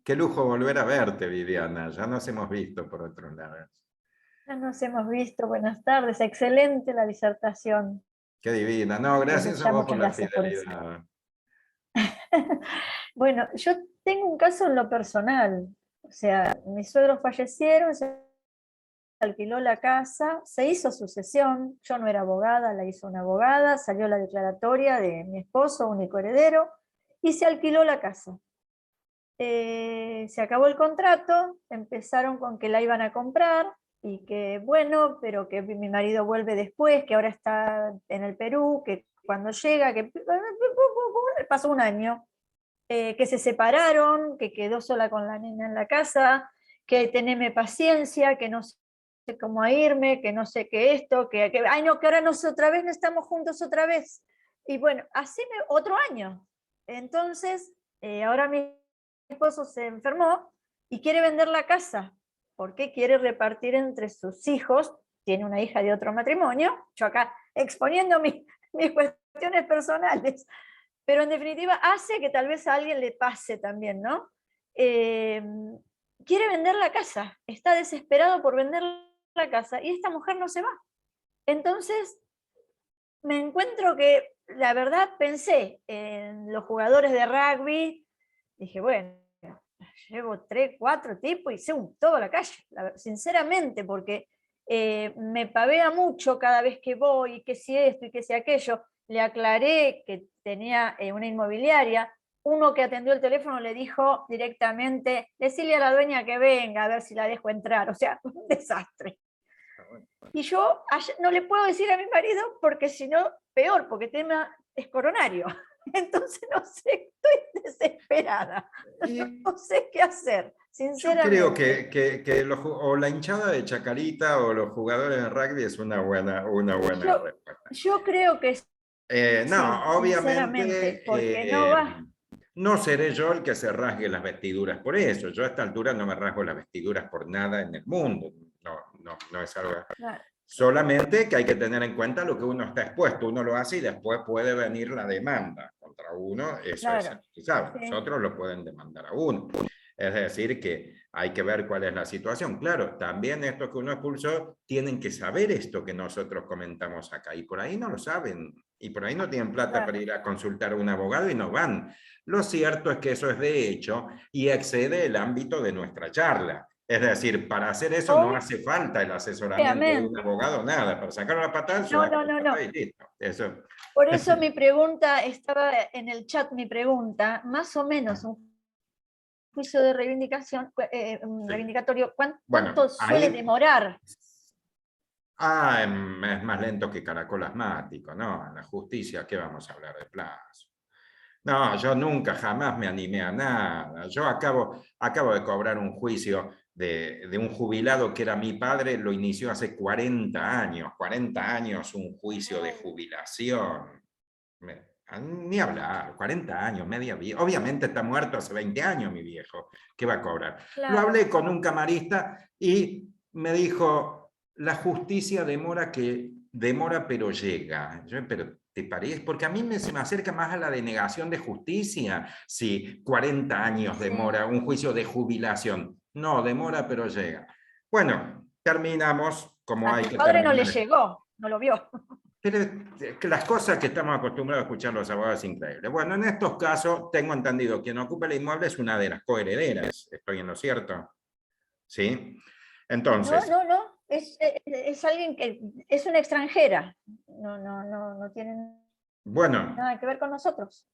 qué lujo volver a verte, Viviana. Ya nos hemos visto por otros lados. Ya nos hemos visto, buenas tardes, excelente la disertación. Qué divina. No, gracias a vos por la Muchas gracias por eso. fidelidad. Bueno, yo tengo un caso en lo personal, o sea, mis suegros fallecieron, se alquiló la casa, se hizo sucesión, yo no era abogada, la hizo una abogada, salió la declaratoria de mi esposo, único heredero, y se alquiló la casa. Se acabó el contrato, empezaron con que la iban a comprar, y que bueno, pero que mi marido vuelve después, que ahora está en el Perú, que cuando llega, que pasó un año, que se separaron, que quedó sola con la nena en la casa, que teneme paciencia, que no sé cómo irme, que no sé qué esto, ay no, que ahora no sé otra vez, no estamos juntos otra vez. Y bueno, haceme otro año. Entonces, ahora mi esposo se enfermó y quiere vender la casa, porque quiere repartir entre sus hijos, tiene una hija de otro matrimonio, yo acá exponiendo mis cuestiones personales, pero en definitiva hace que tal vez a alguien le pase también, ¿no? Quiere vender la casa, está desesperado por vender la casa, y esta mujer no se va. Entonces, me encuentro que, la verdad, pensé en los jugadores de rugby, dije, bueno, llevo 3, 4 tipos y sé toda la calle, sinceramente, porque me pavea mucho cada vez que voy, y que si esto y que si aquello. Le aclaré que tenía una inmobiliaria, uno que atendió el teléfono le dijo directamente, decirle a la dueña que venga a ver si la dejo entrar, o sea, un desastre. Y yo no le puedo decir a mi marido porque si no, peor, porque el tema es coronario. Entonces no sé, estoy desesperada, no sé qué hacer, sinceramente. Yo creo que o la hinchada de Chacarita o los jugadores de rugby es una buena respuesta. Yo creo que no, sí, obviamente porque no va. no seré yo el que se rasgue las vestiduras por eso. Yo a esta altura no me rasgo las vestiduras por nada en el mundo. No es algo... Claro. Solamente que hay que tener en cuenta lo que uno está expuesto. Uno lo hace y después puede venir la demanda contra uno. Eso claro, es sabe. Sí. Nosotros lo pueden demandar a uno. Es decir, que hay que ver cuál es la situación. Claro, también estos que uno expulsó tienen que saber esto que nosotros comentamos acá. Y por ahí no lo saben. Y por ahí no tienen plata Claro. para ir a consultar a un abogado y no van. Lo cierto es que eso es de hecho y excede el ámbito de nuestra charla. Es decir, para hacer eso no hace falta el asesoramiento de un abogado, nada. Para sacar la patada, no. y listo. Eso. Por eso mi pregunta, estaba en el chat mi pregunta, más o menos un juicio de reivindicación, reivindicatorio, ¿cuánto suele demorar? Es más lento que caracol asmático, ¿no? En la justicia, ¿qué vamos a hablar de plazo? No, yo nunca, jamás me animé a nada. Yo acabo de cobrar un juicio de un jubilado que era mi padre, lo inició hace 40 años. 40 años un juicio de jubilación. Ni hablar, 40 años, media vida. Obviamente está muerto hace 20 años mi viejo. ¿Qué va a cobrar? Claro. Lo hablé con un camarista y me dijo, la justicia demora pero llega. Pero ¿te parece? Porque a mí se me acerca más a la denegación de justicia. Si 40 años demora un juicio de jubilación. No, demora pero llega. Bueno, terminamos como hay que terminar. A tu padre no le llegó, no lo vio. Pero las cosas que estamos acostumbrados a escuchar los abogados es increíble. Bueno, en estos casos tengo entendido que quien ocupa el inmueble es una de las coherederas. ¿Estoy en lo cierto? ¿Sí? Entonces... No. Es alguien que es una extranjera. No tiene nada que ver con nosotros.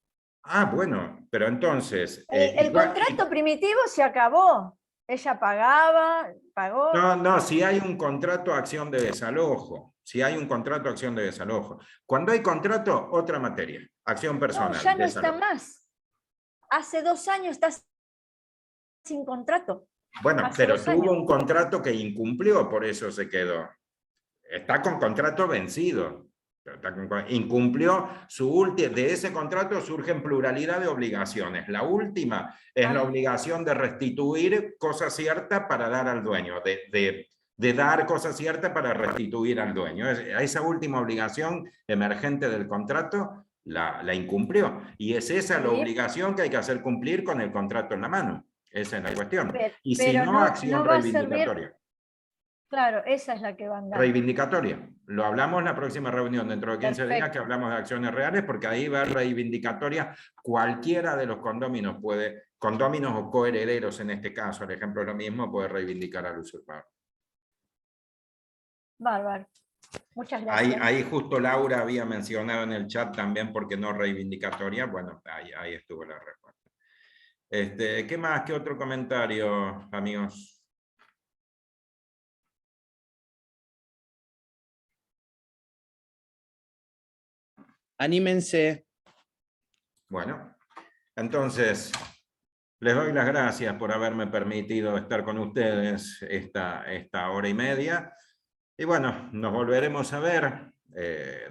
Bueno, pero entonces... el contrato primitivo se acabó. Ella pagó. No, si hay un contrato de acción de desalojo. Si hay un contrato de acción de desalojo. Cuando hay contrato, otra materia. Acción personal. No, ya no está desalojo. más. Hace 2 años está sin contrato. Bueno, Hace pero 2 tuvo años. un contrato que incumplió, por eso se quedó. Está con contrato vencido. Incumplió su último. De ese contrato surgen pluralidad de obligaciones. La última es la obligación de restituir cosa cierta para dar al dueño, de dar cosa cierta para restituir al dueño. Esa última obligación emergente del contrato la incumplió. Y es esa la obligación que hay que hacer cumplir con el contrato en la mano. Esa es la cuestión. Y si Pero no, acción no va a servir. reivindicatoria. Claro, esa es la que va a andar. Reivindicatoria. Lo hablamos en la próxima reunión, dentro de 15 días, Perfecto. que hablamos de acciones reales, porque ahí va reivindicatoria. Cualquiera de los condóminos puede, condóminos o coherederos en este caso, el ejemplo es lo mismo, puede reivindicar al usurpador. Bárbaro. Muchas gracias. Ahí justo Laura había mencionado en el chat también, porque no reivindicatoria. Bueno, ahí estuvo la respuesta. ¿Qué más? ¿Qué otro comentario, amigos? Anímense. Bueno, entonces, les doy las gracias por haberme permitido estar con ustedes esta hora y media. Y bueno, nos volveremos a ver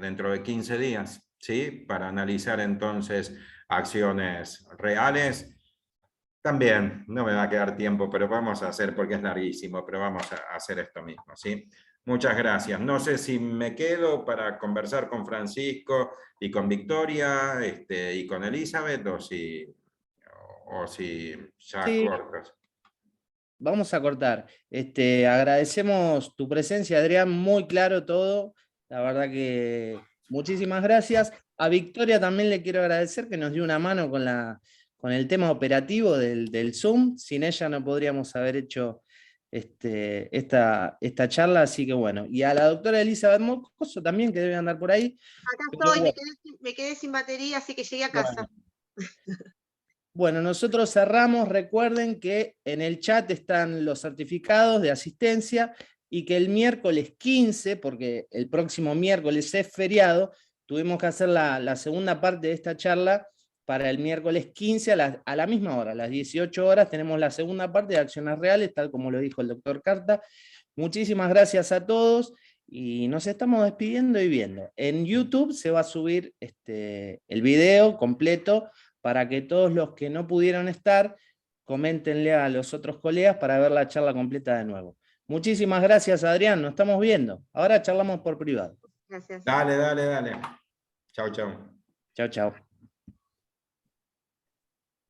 dentro de 15 días, ¿sí? Para analizar entonces acciones reales. También, no me va a quedar tiempo, pero vamos a hacer, porque es larguísimo, pero vamos a hacer esto mismo, ¿sí? Muchas gracias. No sé si me quedo para conversar con Francisco y con Victoria y con Elizabeth, o si ya Sí. cortas. Vamos a cortar. Agradecemos tu presencia, Adrián, muy claro todo. La verdad que muchísimas gracias. A Victoria también le quiero agradecer que nos dio una mano con el tema operativo del Zoom. Sin ella no podríamos haber hecho esta charla, así que bueno. Y a la doctora Elizabeth Moscoso también, que debe andar por ahí. Acá Pero estoy, bueno. me quedé sin batería, así que llegué a casa. Bueno, nosotros cerramos. Recuerden que en el chat están los certificados de asistencia y que el miércoles 15, porque el próximo miércoles es feriado, tuvimos que hacer la segunda parte de esta charla para el miércoles 15 a la misma hora, a las 18 horas, tenemos la segunda parte de acciones reales, tal como lo dijo el doctor Carta. Muchísimas gracias a todos y nos estamos despidiendo y viendo. En YouTube se va a subir el video completo para que todos los que no pudieron estar, coméntenle a los otros colegas para ver la charla completa de nuevo. Muchísimas gracias, Adrián, nos estamos viendo. Ahora charlamos por privado. Gracias. Dale. Chau. Chao, chao.